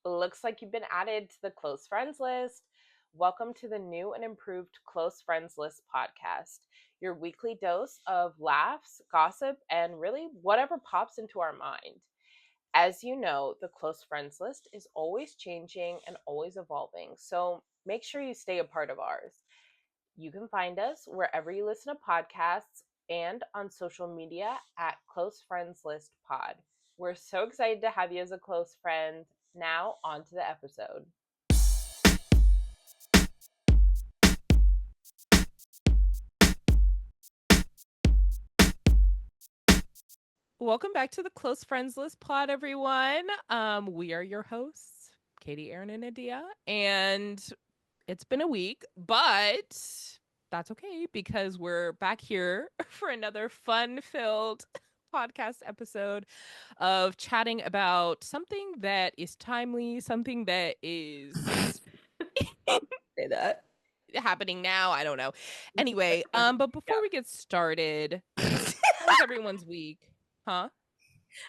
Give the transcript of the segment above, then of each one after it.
Looks like you've been added to the close friends list. Welcome to the new and improved Close Friends List podcast, your weekly dose of laughs, gossip, and really whatever pops into our mind. As you know, the close friends list is always changing and always evolving, so make sure you stay a part of ours. You can find us wherever you listen to podcasts and on social media at Close Friends List Pod. We're so excited to have you as a close friend. Now, on to the episode. Welcome back to the Close Friends List Pod, everyone. We are your hosts, Katie, Aaron, and Nadia, and it's been a week, but that's okay because we're back here for another fun-filled podcast episode of chatting about something that is timely, something that is Say that. happening now. I don't know. Anyway, but before we get started, how was everyone's week? Huh?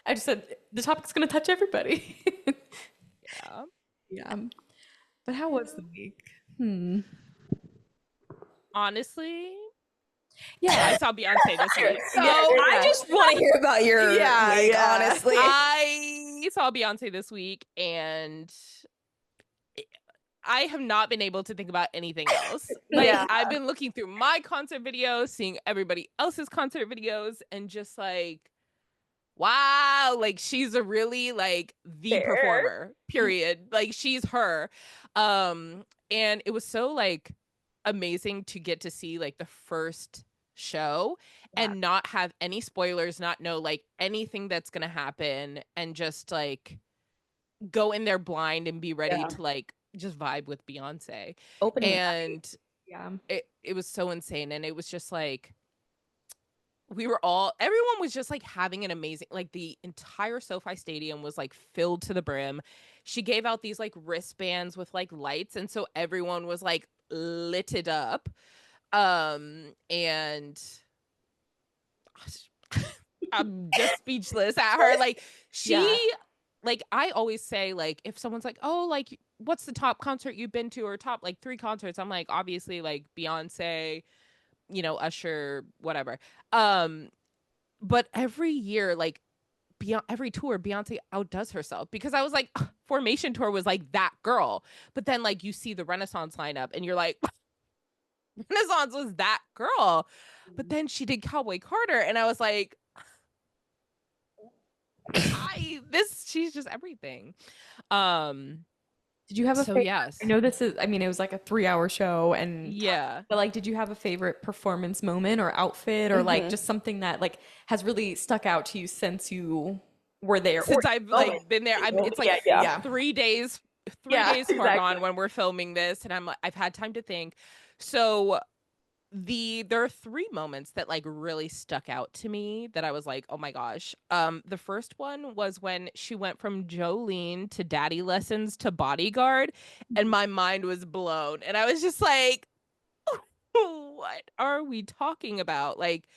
I just said the topic's going to touch everybody. Yeah. Yeah. But how was the week? Honestly, Yeah. I saw Beyonce this week. So I just want to hear about your week, honestly. I saw Beyonce this week and I have not been able to think about anything else. I've been looking through my concert videos, seeing everybody else's concert videos, and just like, wow, like she's a really like the performer, period. Like she's her. And it was so like amazing to get to see like the first show and not have any spoilers, not know like anything that's gonna happen, and just like go in there blind and be ready to like just vibe with Beyonce. And it was so insane. And it was just like everyone was just like having an amazing, like the entire SoFi Stadium was like filled to the brim. She gave out these like wristbands with like lights, and so everyone was like litted up. And I'm just speechless at her. Like like I always say, like if someone's like, oh, like what's the top concert you've been to, or top like 3 concerts, I'm like, obviously like Beyonce, Usher, whatever. But every year, like every tour, Beyonce outdoes herself, because I was like, Formation Tour was like that girl, but then like you see the Renaissance lineup and you're like, Renaissance was that girl, but then she did Cowboy Carter and I was like, she's just everything. Did you have a favorite? Yes. I know it was like a 3-hour show, and but like, did you have a favorite performance moment or outfit, or like just something that like has really stuck out to you since you were there? Since I've like been there, it's like 3 days. 3 days far gone when we're filming this, and I've had time to think. So there are 3 moments that like really stuck out to me that I was like, oh my gosh. The first one was when she went from Jolene to Daddy Lessons to Bodyguard, and my mind was blown, and I was just like, what are we talking about? Like,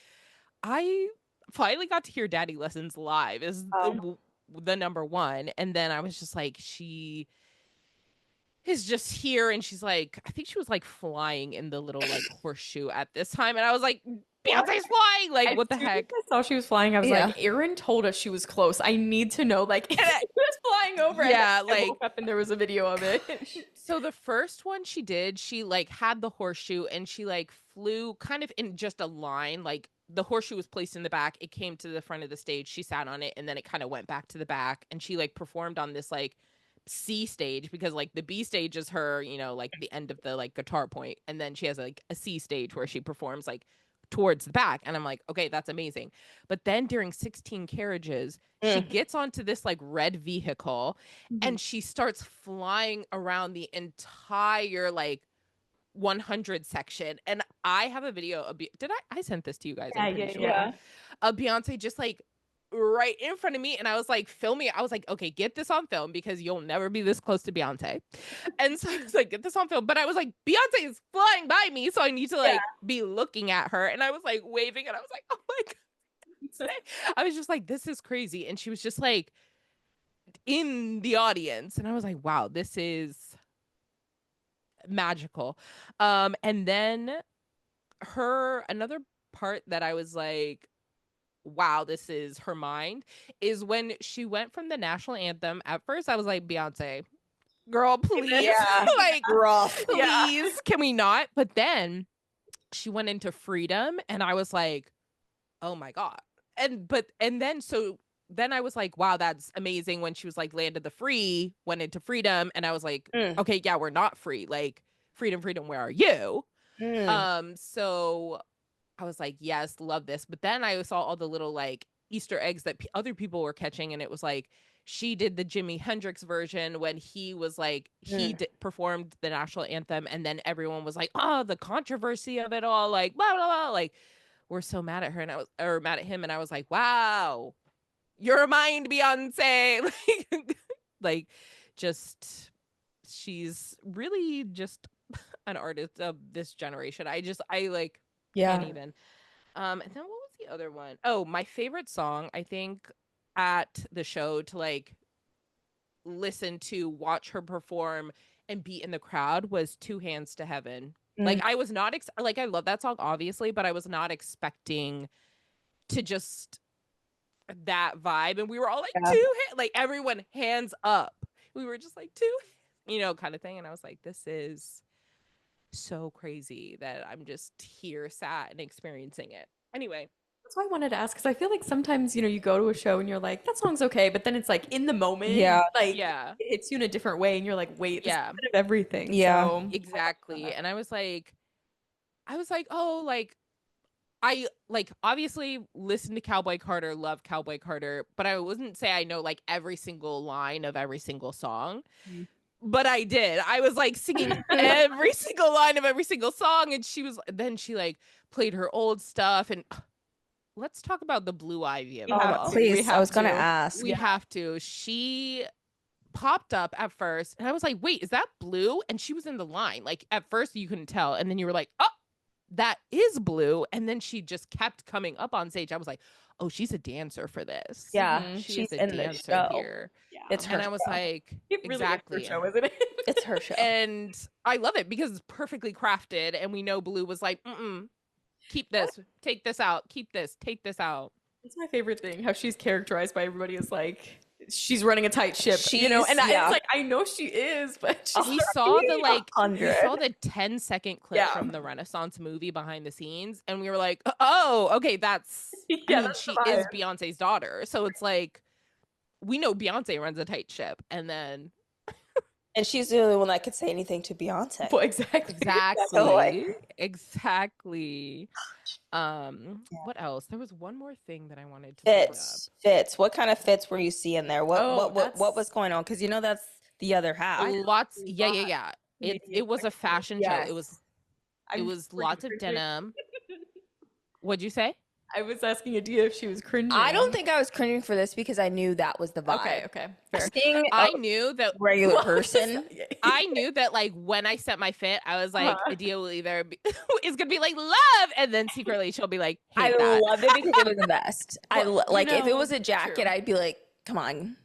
I finally got to hear Daddy Lessons live is the number one, and then I was just like, she is just here, and she's like, I think she was like flying in the little like horseshoe at this time, and I was like, Beyonce's flying, like what the heck? I saw she was flying. I was like, Aaron told us she was close. I need to know, like, if she was flying over. Yeah, I woke up and there was a video of it. So the first one she did, she like had the horseshoe and she like flew kind of in just a line, like the horseshoe was placed in the back, it came to the front of the stage, she sat on it, and then it kind of went back to the back, and she like performed on this like C stage, because like the B stage is her, like the end of the like guitar point, and then she has like a C stage where she performs like towards the back, and I'm like, okay, that's amazing. But then during 16 Carriages, she gets onto this like red vehicle, and she starts flying around the entire like 100 section, and I have a video of I sent this to you guys? I'm pretty sure. Of Beyonce just like right in front of me, and I was like filming it. I was like, okay, get this on film because you'll never be this close to Beyonce. And so I was like, get this on film. But I was like, Beyonce is flying by me, so I need to like be looking at her. And I was like waving, and I was like, oh my God. I was just like, this is crazy. And she was just like, in the audience. And I was like, wow, this is magical. And then another part that I was like, wow, this is her mind, is when she went from the national anthem. At first I was like, Beyonce, girl, please. Like, rough. Please, can we not? But then she went into Freedom and I was like, oh my God. Then I was like, wow, that's amazing when she was like landed the free, went into Freedom, and I was like, okay, yeah, we're not free. Like, freedom, where are you? So I was like, yes, love this. But then I saw all the little like Easter eggs that other people were catching, and it was like she did the Jimi Hendrix version when he was like performed the national anthem, and then everyone was like, oh, the controversy of it all, like blah blah blah, like we're so mad at her, and mad at him, and I was like, wow, you're a mind, Beyonce. like just she's really just an artist of this generation. I like can't even. And then what was the other one? Oh, my favorite song, I think, at the show to like listen to, watch her perform and be in the crowd was Two Hands to Heaven. Like I was not like I love that song obviously, but I was not expecting to just that vibe, and we were all like like everyone hands up. We were just like kind of thing, and I was like, this is so crazy that I'm just here sat and experiencing it. Anyway, that's why I wanted to ask, because I feel like sometimes you go to a show and you're like, that song's okay, but then it's like in the moment, it hits you in a different way, and you're like, wait, this is kind of everything. So exactly. And I was like, oh, like I like obviously listen to Cowboy Carter, love Cowboy Carter, but I wouldn't say I know like every single line of every single song. But I did. I was like singing every single line of every single song, and she like played her old stuff. And let's talk about the Blue Ivy. Please, I was gonna ask. We have to. She popped up at first, and I was like, wait, is that Blue? And she was in the line. Like at first you couldn't tell, and then you were like, oh, that is Blue. And then she just kept coming up on stage. I was like, oh, she's a dancer for this. She's a dancer here. It's her. And I was like, exactly. It's her show, isn't it? It's her show. And I love it because it's perfectly crafted, and we know Blue was like, keep this, take this out, keep this, take this out. It's my favorite thing, how she's characterized by everybody as like she's running a tight ship, and it's like, I know she is, but we saw the 10-second clip from the Renaissance movie behind the scenes, and we were like, oh, okay, that's she is Beyonce's daughter, so it's like we know Beyonce runs a tight ship, and then and she's the only one that could say anything to Beyonce. Well, exactly. What else? There was one more thing that I wanted to fits. What kind of fits were you seeing there? What was going on? Because that's the other half. Lots. Yeah. It was a fashion show. It was lots of denim. What'd you say? I was asking Adia if she was cringing. I don't think I was cringing for this because I knew that was the vibe. Okay. Fair. I knew that regular person. I knew that like when I set my fit, I was like, Adia will either is gonna be like love, and then secretly she'll be like, I love it because it was the best. If it was a jacket, I'd be like, come on.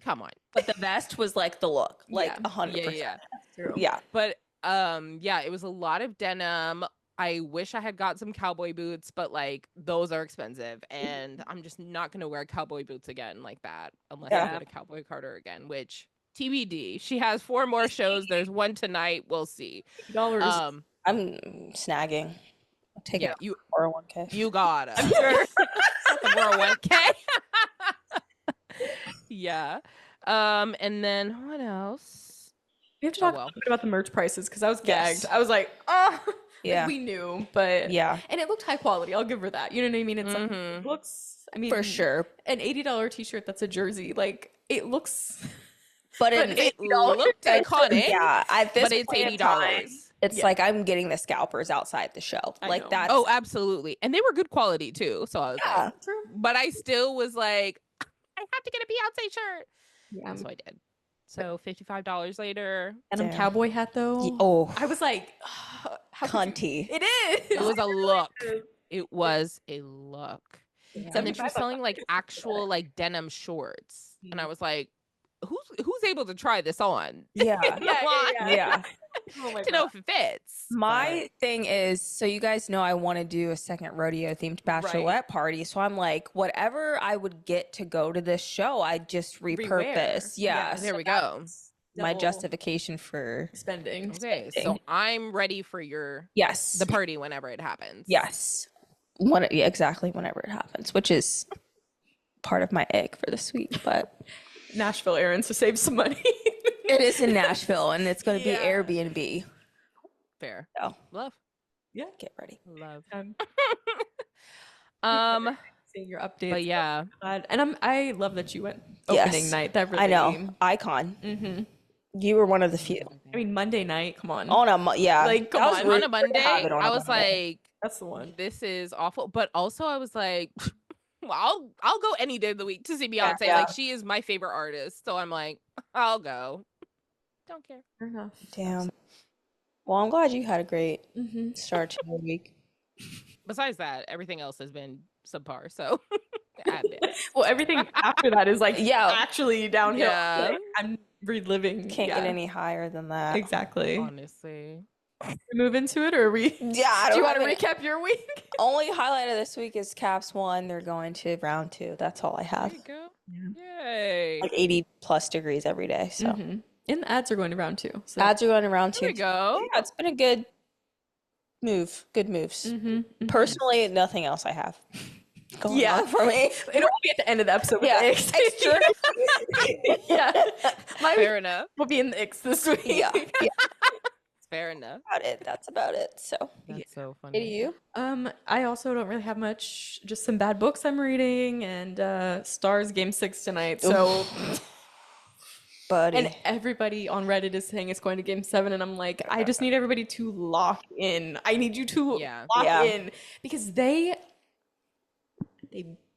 But the vest was like the look, like 100%. Yeah. True. Yeah. But it was a lot of denim. I wish I had got some cowboy boots, but like those are expensive, and I'm just not gonna wear cowboy boots again like that unless I go to Cowboy Carter again, which TBD. She has 4 more shows. There's one tonight. We'll see. $50. I'm snagging. I'll take it. You 401k. You got it. I'm sure. The 401k. Yeah. And then what else? We have to talk a little bit about the merch prices because I was gagged. I was like, oh. Yeah, we knew, but and it looked high quality. I'll give her that. You know what I mean? It's like it looks. I mean, for sure, an $80 t-shirt that's a jersey. Like it looks, but it looked iconic. Yeah, but it's $80. It's like I'm getting the scalpers outside the show. Like that. Oh, absolutely, and they were good quality too. So I was like, true. But I still was like, I have to get a Beyonce shirt. Yeah, so I did. So $55 later. And a cowboy hat though. Oh, I was like, cunty. It is. It was a look. It was a look. Yeah. And then she was selling like actual like denim shorts, and I was like, who's able to try this on? Yeah. Yeah. To know if it fits. My thing is, so you guys know I want to do a second rodeo themed bachelorette party. So I'm like, whatever I would get to go to this show, I just repurpose. Yeah. There we go. My justification for spending. Okay, so I'm ready for the party whenever it happens. Yes. Exactly whenever it happens, which is part of my egg for this week, but Nashville errands to save some money. It is in Nashville, and it's going to be Airbnb. Fair. So love. Yeah, get ready. Love. Seeing your updates. But yeah, and I love that you went opening night. That really, I know, icon. Mm-hmm. You were one of the few. I mean, Monday night. Come on. On a like, come on. On a Monday, I was like, that's the one. This is awful. But also, I was like, well, I'll go any day of the week to see Beyonce. Yeah. Like, she is my favorite artist, so I'm like, I'll go. Don't care. Fair enough. Damn. Well, I'm glad you had a great start to your week. Besides that, everything else has been subpar. So, well, everything after that is like, actually downhill. Yeah. Like, I'm reliving. Can't get any higher than that. Exactly. Honestly. Move into it, or are we? Yeah. Do you want to recap your week? Only highlight of this week is Caps won. They're going to round 2. That's all I have. There you go. Yeah. Yay. Like 80 plus degrees every day. So. Mm-hmm. And the ads are going to round 2. So. Ads are going to round 2. There you go. Yeah, it's been a good move. Good moves. Mm-hmm. Personally, nothing else I have going on for me. It'll be at the end of the episode with the Icks. Fair enough. We'll be in the Icks this week. Yeah. Fair enough. That's about it. So that's so funny. Hey, you? I also don't really have much. Just some bad books I'm reading, and Stars Game 6 tonight. So, buddy, and everybody on Reddit is saying it's going to Game 7, and I'm like, I just need everybody to lock in. I need you to lock in, because they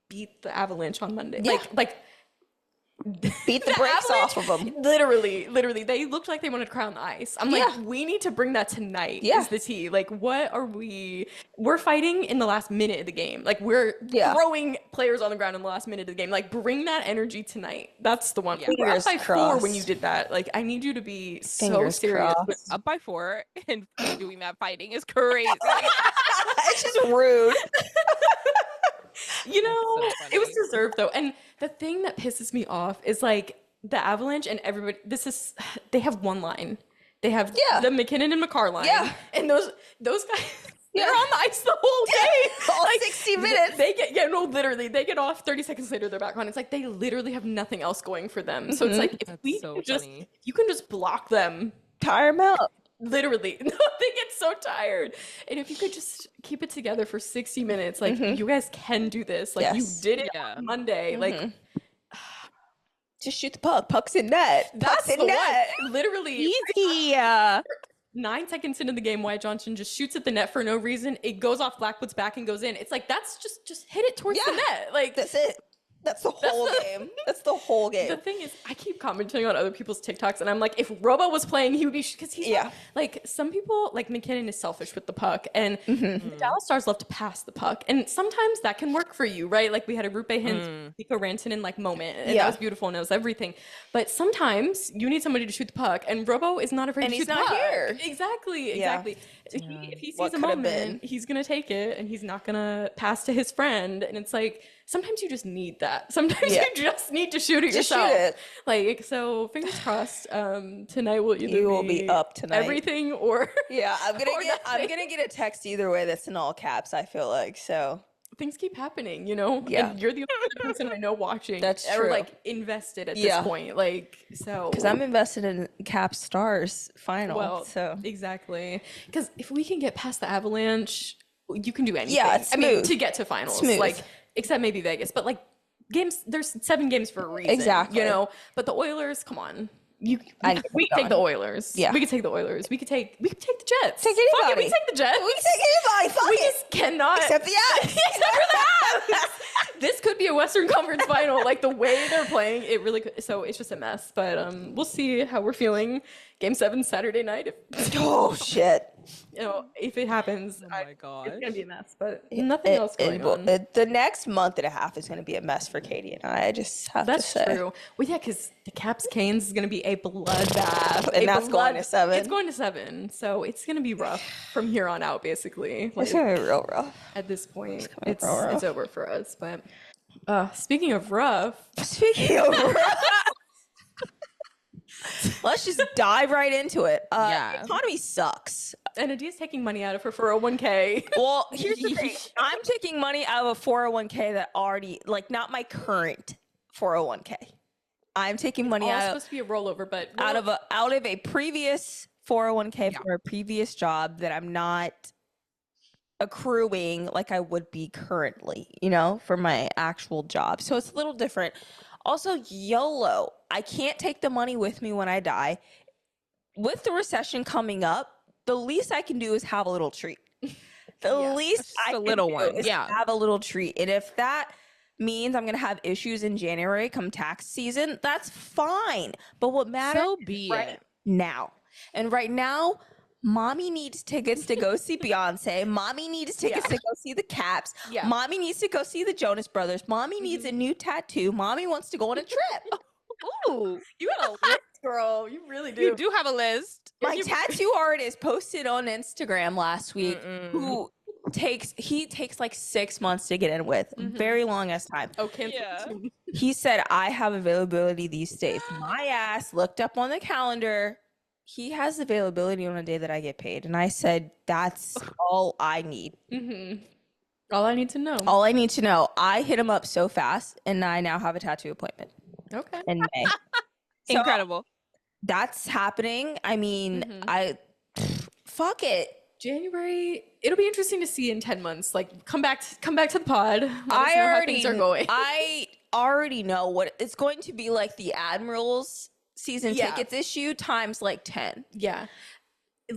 beat the Avalanche on Monday. Yeah. Like. Beat the brakes off of them. Literally, they looked like they wanted to cry on the ice. I'm like, we need to bring that tonight. Is the tea. Like, what are we're fighting in the last minute of the game. Like, we're throwing players on the ground in the last minute of the game. Like, bring that energy tonight. That's the one. We're up by 4 when you did that. Like, I need you to be so serious. Up by 4 and doing that fighting is crazy. It's just rude. You know, it was deserved though. And the thing that pisses me off is like the Avalanche and everybody, they have one line. They have the McKinnon and McCarr line. Yeah. And those guys, they're on the ice the whole day. All like 60 minutes. They literally, they get off 30 seconds later, they're back on. It's like they literally have nothing else going for them. So it's like, if you can just block them. Tire them out. Literally. No, they get so tired. And if you could just keep it together for 60 minutes, like you guys can do this. Like you did it on Monday. Like just shoot the puck. Puck's in net. That's in net. Literally. Easy. 9 seconds into the game, Wyatt Johnson just shoots at the net for no reason. It goes off Blackwood's back and goes in. It's like, that's just hit it towards the net. Like that's it. That's the whole game. That's the whole game. The thing is, I keep commenting on other people's TikToks, and I'm like, if Robo was playing, he would be, because he's not, like, some people, like McKinnon is selfish with the puck, and the Dallas Stars love to pass the puck, and sometimes that can work for you, right? Like, we had a Rupe Hintz, Mikko Rantanen, like, moment, and that was beautiful, and it was everything. But sometimes you need somebody to shoot the puck, and Robo is not afraid to shoot the puck. And he's not here. Exactly. If he sees a moment, he's going to take it, and he's not going to pass to his friend, and it's like, sometimes you just need that. Sometimes you just need to shoot it yourself. Shoot it. Like, so fingers crossed. Tonight will either be up tonight. Everything or I'm gonna get a text either way that's in all caps. I feel like so. Things keep happening, you know. Yeah, and you're the only person I know watching. That's true. Or like invested at this point, like so. Because I'm invested in Caps Stars final. Well, so exactly. Because if we can get past the Avalanche, you can do anything. Yeah, it's smooth. I mean, to get to finals, like. Except maybe Vegas, but like games, there's 7 games for a reason. Exactly. You know, but the Oilers, come on. We can take the Oilers. Yeah. We could take the Oilers. We could take the Jets. Take anybody. Fuck it, we can take the Jets. We can take anybody. We just cannot. Except the Icks. Except for the Icks. This could be a Western Conference final. Like the way they're playing, it really could. So it's just a mess. But we'll see how we're feeling. Game 7 Saturday night. Oh shit. You know, if it happens, Oh my gosh. it's gonna be a mess. But nothing else going on. The next month and a half is going to be a mess for Katie and I just have to say. That's true. Well, yeah, because the Caps Canes is gonna be a bloodbath, and that's going to 7. It's going to 7, so it's gonna be rough from here on out. Basically, It's going to be real rough. at this point. It's It's over for us. But speaking of rough, let's just dive right into it. Yeah. The economy sucks. and Adia's taking money out of her 401k. Well, here's the thing. I'm taking money out of a 401k that already, like, not my current 401k. I'm taking money It's out supposed to be a rollover, but out of a previous 401k for a previous job that I'm not accruing like I would be currently, you know, for my actual job. So it's a little different. Also, YOLO. I can't take the money with me when I die. With the recession coming up, the least I can do is have a little treat. The least Just I a can little do one, is yeah. have a little treat. And if that means I'm going to have issues in January come tax season, that's fine. But what matters So be right it. now. And right now, mommy needs tickets to go see Beyonce. Mommy needs tickets to go see the Caps. Yeah. Mommy needs to go see the Jonas Brothers. Mommy needs a new tattoo. Mommy wants to go on a trip. Ooh, you got a list, girl. You really do. you do have a list. My tattoo artist posted on Instagram last week who takes like 6 months to get in with. Very long ass time. Okay. Yeah. He said, I have availability these days. My ass looked up on the calendar. He has availability on a day that I get paid. And I said, that's all I need. All I need to know. All I need to know. I hit him up so fast and I now have a tattoo appointment Okay. in May. So Incredible. that's happening. I mean, fuck it. January. It'll be interesting to see in 10 months. Like, come back to the pod. Let us know how things are going. I already know what it's going to be like. The Admirals season tickets issue times like 10. Yeah.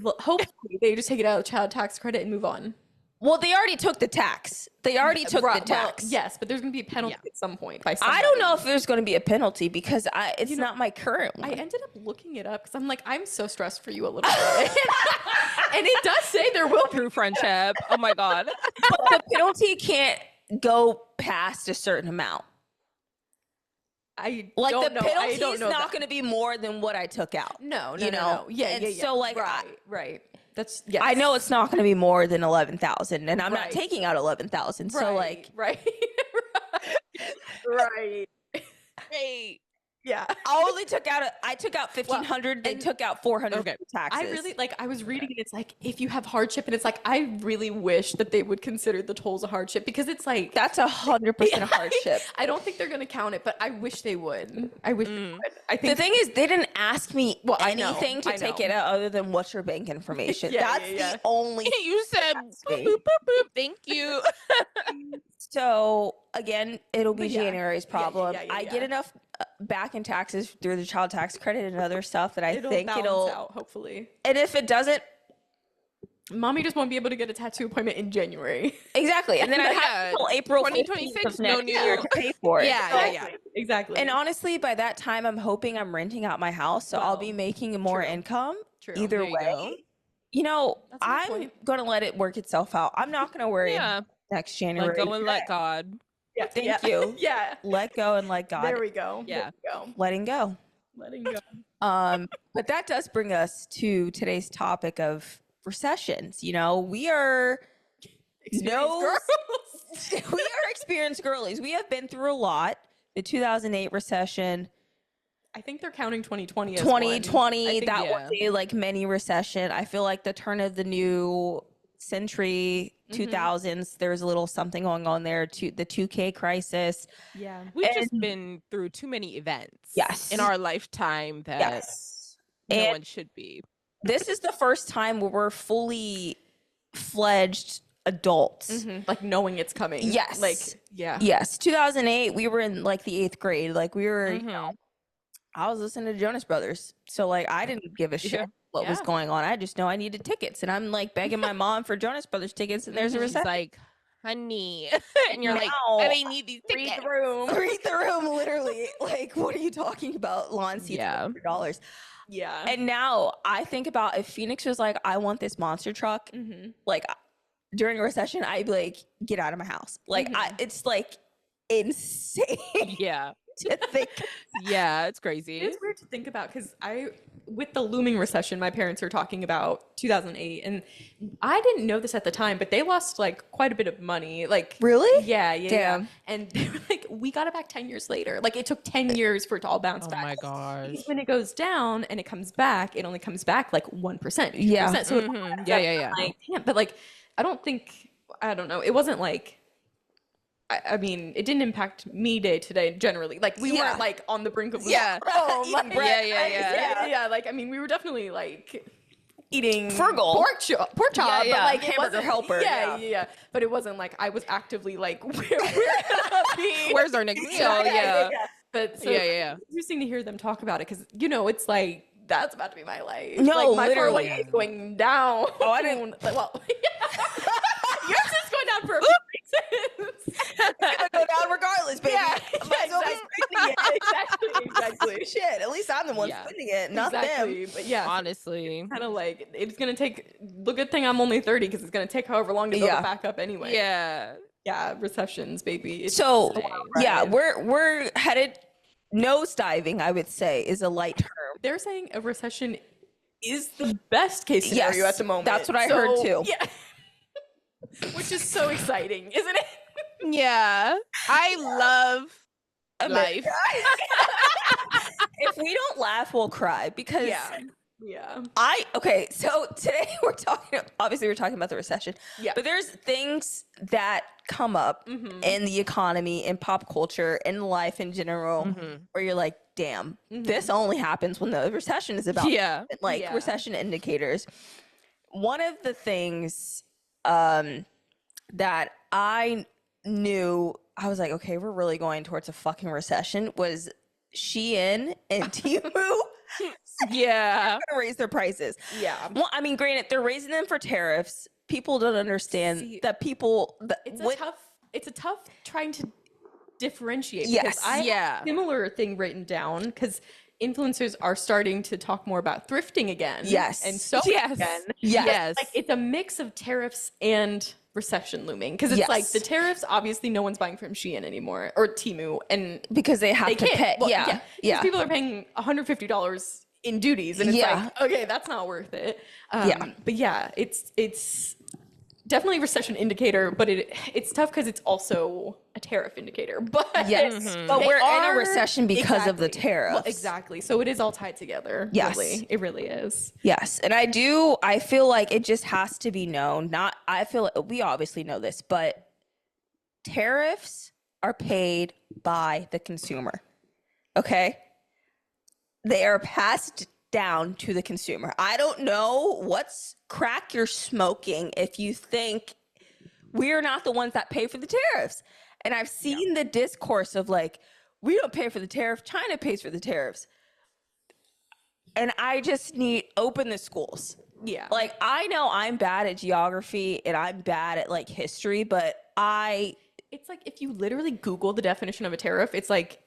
Hopefully they just take it out of child tax credit and move on. Well, they already took the tax. They already took the tax. Well, yes, but there's going to be a penalty at some point. By I don't know if there's going to be a penalty because it's not my current one. I ended up looking it up because I'm like, I'm so stressed for you a little bit. And it does say there will be. True friendship. Oh my God. But the penalty can't go past a certain amount. I Like don't the know. I penalty don't is know not going to be more than what I took out. No, you know? Yeah, And yeah. so like right. That's yes. I know it's not going to be more than 11,000 and I'm not Right. taking out 11,000. So like right. Hey. Yeah. I took out 1,500. They took out 400 Okay. for taxes. I really I was reading and it's like if you have hardship and it's like I really wish that they would consider the tolls a hardship because it's like That's 100% a hardship. I don't think they're gonna count it, but I wish they would. I wish they would. I think The thing is, they didn't ask me I know, anything to I take know. it out other than what's your bank information. Yeah, That's yeah. the only. You said boop, boop, boop, boop. Thank you. So again, it'll be But yeah. January's problem. yeah, I yeah. get enough back in taxes through the child tax credit and other stuff that I think balance it'll. out, hopefully. And if it doesn't, Mommy just won't be able to get a tattoo appointment in January. exactly. And then I Yeah. have until April 2026, 15th of no next new- year to pay for it. Yeah. Exactly. And honestly, by that time, I'm hoping I'm renting out my house, so I'll be making more income. True. Either There you way, go. you know, That's a good I'm point. gonna let it work itself out. I'm not gonna worry Yeah. next January. Let go and let God. yeah, Thank you. Yeah. Let go and let God. There we go. Yeah. There we go. Letting go. Letting go. But that does bring us to today's topic of recessions. You know, we are experienced girlies. We have been through a lot. The 2008 recession, I think they're counting 2020 as one. 2020, I think- that yeah. was a like mini recession. I feel like the turn of the new century, 2000s, there's a little something going on there. The 2K crisis. Yeah. We've just been through too many events Yes. in our lifetime that Yes. no And one should be. this is the first time where we're fully fledged adults. Like knowing it's coming. Yes. Like, yeah. Yes, 2008, we were in like the 8th grade. Like we were, you know, I was listening to Jonas Brothers. So like I didn't give a shit Yeah. what was going on. I just know I needed tickets. And I'm like begging my mom for Jonas Brothers tickets and there's a She's recession. like, honey. And you're like, No. I may need these Read tickets. the room. Read the room, literally. Like, what are you talking about? Lawn seats Yeah. $100. Yeah. And now I think about if Phoenix was like, I want this monster truck, like during a recession, I'd be like, get out of my house. Like, it's like insane Yeah. to think. Yeah, it's crazy. It's weird to think about because with the looming recession, my parents are talking about 2008, and I didn't know this at the time, but they lost like quite a bit of money. Like, Really? Yeah. Damn. And they were like, we got it back 10 years later. Like, it took 10 years for it to all bounce Oh back. my gosh. Because when it goes down and it comes back, it only comes back like 1%. 2%. Yeah. So Yeah. like, damn, but like, I don't know. It wasn't like, I mean, it didn't impact me day to day generally. Like, we weren't like on the brink of losing our home. Like, yeah. Like, I mean, we were definitely like eating frugal pork chop, but like hamburger helper. Yeah. But it wasn't like I was actively like, we're gonna be. Where's our next meal? Yeah. But so Yeah. it's interesting to hear them talk about it because it's like that's about to be my life. No, like, my literally 401k is going down. Oh, I didn't. Well, yours is going down for a few reasons. It's gonna go down regardless, baby. Yeah, Might as well be spending it. exactly. Shit, at least I'm the one spending it, not them. But yeah, Honestly. kind of like it's gonna take. The good thing I'm only 30 because it's gonna take however long to build it back up anyway. Yeah, recessions, baby. So yeah, we're headed nosediving. I would say is a light term. They're saying a recession is the best case scenario at the moment. That's what I heard too. Yeah. Which is so exciting, isn't it? Yeah. I love life. If we don't laugh, we'll cry because Yeah. Okay, so today we're talking about the recession. Yeah. But there's things that come up in the economy, in pop culture, in life in general, where you're like, damn, this only happens when the recession is about to happen, like recession indicators. One of the things that I knew, I was like, okay, we're really going towards a fucking recession, was Shein and Temu. Yeah. Gonna raise their prices. Yeah. Well, I mean, granted, they're raising them for tariffs. People don't understand that people. It's a tough trying to differentiate. Yes. Because I have a similar thing written down because influencers are starting to talk more about thrifting again. Yes. And sewing again. Yes. Like, it's a mix of tariffs and recession looming because it's like the tariffs, obviously no one's buying from Shein anymore or Temu, and because they have to pay. Well, people are paying $150 in duties, and it's like, okay, that's not worth it. But yeah, it's definitely a recession indicator, but it's tough because it's also a tariff indicator. But but we're in a recession because of the tariffs. Well, exactly. So it is all tied together. Yes, really. It really is. Yes, and I feel like it just has to be known. I feel like we obviously know this, but tariffs are paid by the consumer. Okay, they are passed down to the consumer. I don't know what's crack you're smoking if you think we're not the ones that pay for the tariffs. And I've seen the discourse of like, we don't pay for the tariff, China pays for the tariffs. And I just need open the schools. Yeah. Like, I know I'm bad at geography and I'm bad at like history, but it's like if you literally Google the definition of a tariff, it's like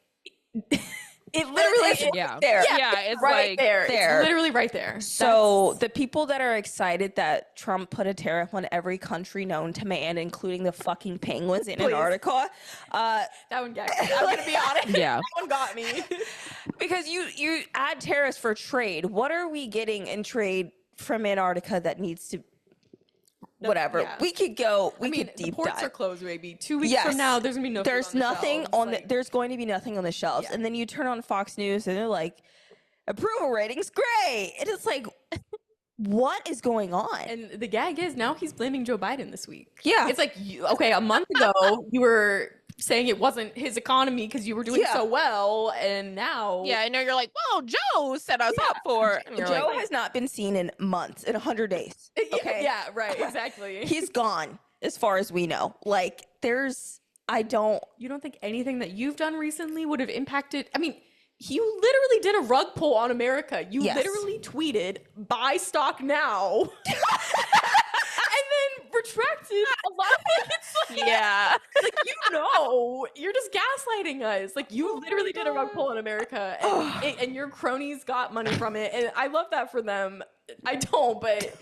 it literally is there. Yeah, it's right like there. It's literally right there. So the people that are excited that Trump put a tariff on every country known to man, including the fucking penguins in Antarctica, that one got me. I'm gonna be honest. Yeah, that one got me. Because you add tariffs for trade. What are we getting in trade from Antarctica that needs to? Whatever. Yeah. We could go. We could deep the ports dive. are closed, maybe 2 weeks from now. There's gonna be no. There's nothing on the. There's going to be nothing on the shelves, and then you turn on Fox News, and they're like, approval ratings, great. And it's like, what is going on? And the gag is now he's blaming Joe Biden this week. Yeah, it's like, okay, a month ago you were saying it wasn't his economy because you were doing so well, and now and now you're like, well, Joe set us up for. Joe has not been seen in months, in 100 days. Okay, right, exactly. He's gone as far as we know. Like, you don't think anything that you've done recently would have impacted? I mean, you literally did a rug pull on America. You literally tweeted, buy stock now. And then for attractive. A lot of it's Yeah. like, you're just gaslighting us. Like, you literally did a rug pull in America, and your cronies got money from it, and I love that for them. I don't, but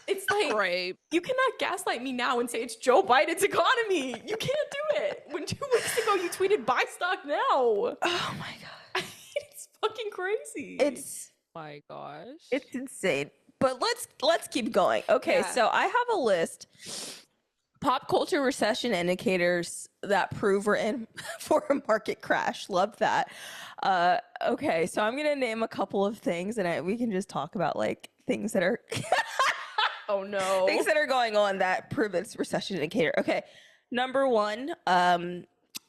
it's like, Right. you cannot gaslight me now and say it's Joe Biden's economy. You can't do it. When 2 weeks ago you tweeted buy stock now. Oh my god, It's fucking crazy. My gosh. it's insane. But let's keep going. Okay, Yeah. so I have a list. Pop culture recession indicators that prove we're in for a market crash. Love that. Okay, so I'm gonna name a couple of things, and we can just talk about like things that are oh no. things that are going on that prove it's recession indicator. Okay, number one,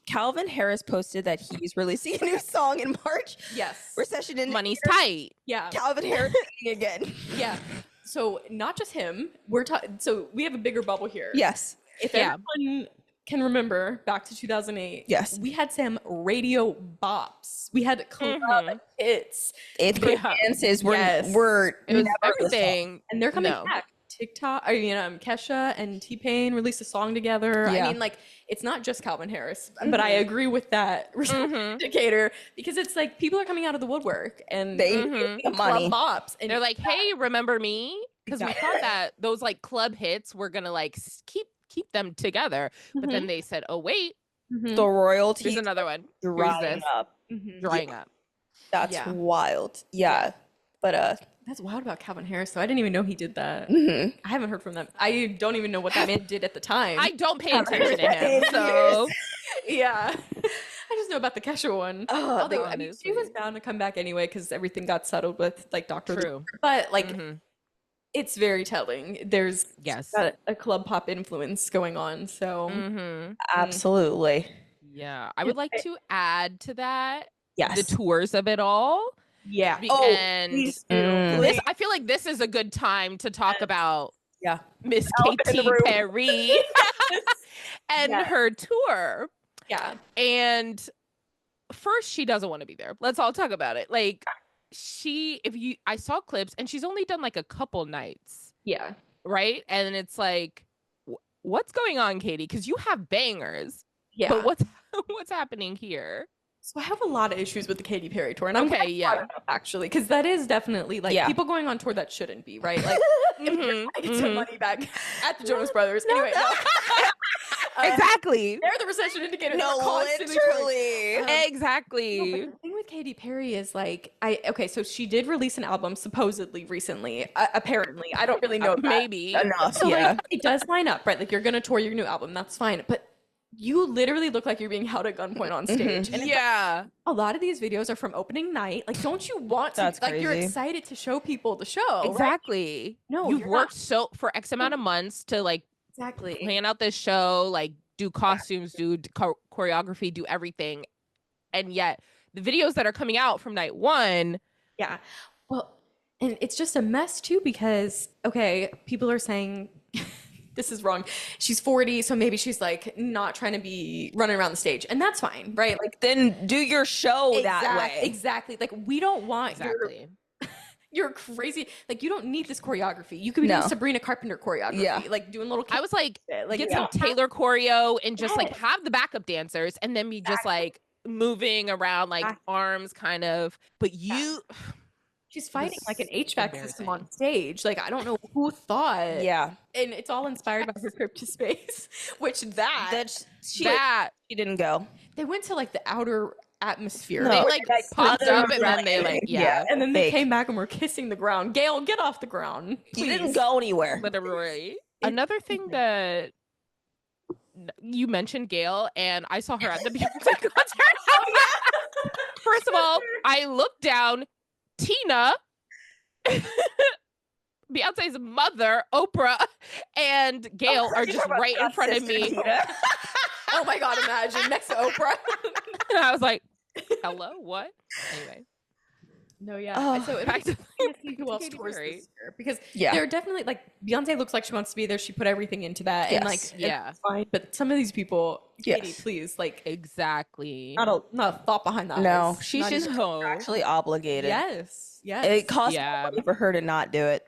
Calvin Harris posted that he's releasing a new song in March. Yes. Recession indicator. Money's tight. Yeah. Calvin Harris singing again. Yeah. So not just him. We're talking. So we have a bigger bubble here. Yes. If Yeah. everyone can remember back to 2008, Yes. we had some radio bops. We had club hits. Eighth grade dances were Yes. It was never everything. And they're coming back. TikTok, Kesha and T-Pain released a song together. Yeah. I mean, like, it's not just Calvin Harris, but I agree with that indicator, because it's like people are coming out of the woodwork and They need the money. club bops. And They're like, hey, remember me? Because we thought that those like club hits were gonna like keep them together. But then they said, oh wait, The royalties here's another one. Here's drying this. up. Drying up. That's wild. Yeah. But that's wild about Calvin Harris, though. I didn't even know he did that. mhm. I haven't heard from them. I don't even know what that man did at the time. I don't pay attention to him. So yeah. I just know about the Kesha one. Oh, Although, I mean, she was bound to come back anyway because everything got settled with like Dr. True. But like, it's very telling. There's Yes. got a club pop influence going on. So Absolutely. Yeah. I would like to add to that Yes. the tours of it all. yeah. And please do. this, I feel like this is a good time to talk about Yeah. Miss Elephant in the Katy room. Perry and her tour. Yeah. And first, she doesn't want to be there. Let's all talk about it. Like, I saw clips and she's only done like a couple nights, Yeah. right? And it's like, what's going on, Katie? Because you have bangers, Yeah. but what's happening here? So I have a lot of issues with the Katy Perry tour, and I'm Okay, glad you brought yeah. it up, actually, because that is definitely like people going on tour that shouldn't be, right? Like, if you're trying to get some money back at the Jonas Brothers. Anyway, Exactly. they're the recession indicator. No, They're constantly literally. Exactly. but the thing with Katy Perry is like, so she did release an album supposedly recently. Apparently, I don't really know that. Maybe. Enough. So Yeah. like, it does line up, right? Like, you're gonna tour your new album, that's fine, but you literally look like you're being held at gunpoint on stage. And Yeah. a lot of these videos are from opening night. Like, don't you want to? That's like, you're crazy. excited to show people the show. Right? Exactly. No, you've you're worked for X amount of months to like Exactly. plan out this show, like do costumes, do choreography, do everything. And yet the videos that are coming out from night one. Yeah. Well, and it's just a mess too, because, okay, people are saying this is wrong. She's 40, so maybe she's like not trying to be running around the stage. And that's fine, right? Like, Then do your show that way. Exactly. Like, we don't want you're crazy. Like, you don't need this choreography. You could be doing Sabrina Carpenter choreography. Yeah. Like, doing little I was like, like get some Taylor choreo and just like have the backup dancers and then be just like moving around like arms kind of. But she's fighting like an HVAC system on stage. Like, I don't know who thought. Yeah. And it's all inspired by her trip to space, which She didn't go. they went to like the outer atmosphere. No, they Oh, like that's popped other up and then they like, Yeah. And then they Fake. came back and were kissing the ground. Gail, get off the ground. You didn't please. go anywhere. literally. Another thing that you mentioned, Gail, and I saw her at the Beyonce concert. First of all, I looked down, Tina, Beyonce's mother, Oprah, and Gail are just right in front of me. Oh my God, imagine next to Oprah. And I was like, hello, what? Anyway. No, yeah. So it back makes to- me see who else Katy tours Perry. this year, because Yeah. they're definitely like, Beyonce looks like she wants to be there. She put everything into that, and like, Yeah. it's fine. But some of these people, Katie, Yes. please, like, Exactly. not a thought behind that. No, she's Not just even- No. actually obligated. yes. It costs Yeah. money for her to not do it.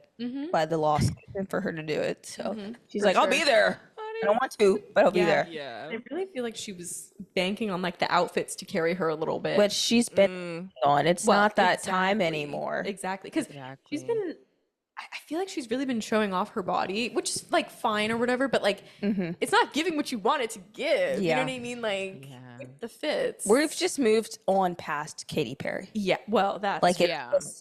by the law and for her to do it. So she's For like, I'll be there. I don't want to, but I'll be there. Yeah. I really feel like she was banking on like the outfits to carry her a little bit. But she's been on. It's not that time anymore. Exactly. Because she's been, I feel like she's really been showing off her body, which is like fine or whatever, but like it's not giving what you want it to give. You know what I mean? Like the fits. We've just moved on past Katy Perry. Yeah. Well, that's like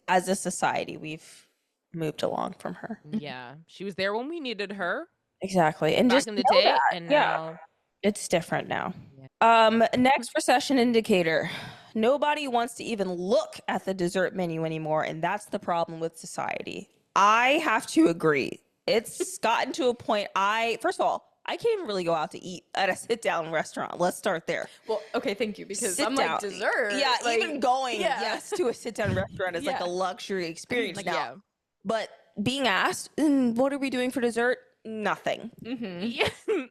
as a society, we've moved along from her. Yeah. She was there when we needed her. Exactly. And Back just in the day. that. And now it's different now. Yeah. Next recession indicator. Nobody wants to even look at the dessert menu anymore, and that's the problem with society. I have to agree. It's gotten to a point first of all, I can't even really go out to eat at a sit-down restaurant. Let's start there. Well, okay, thank you, because I'm Sit-down. like dessert. Yeah, like, even going to a sit-down restaurant is like a luxury experience now. Yeah. But being asked, what are we doing for dessert? Nothing. Yeah.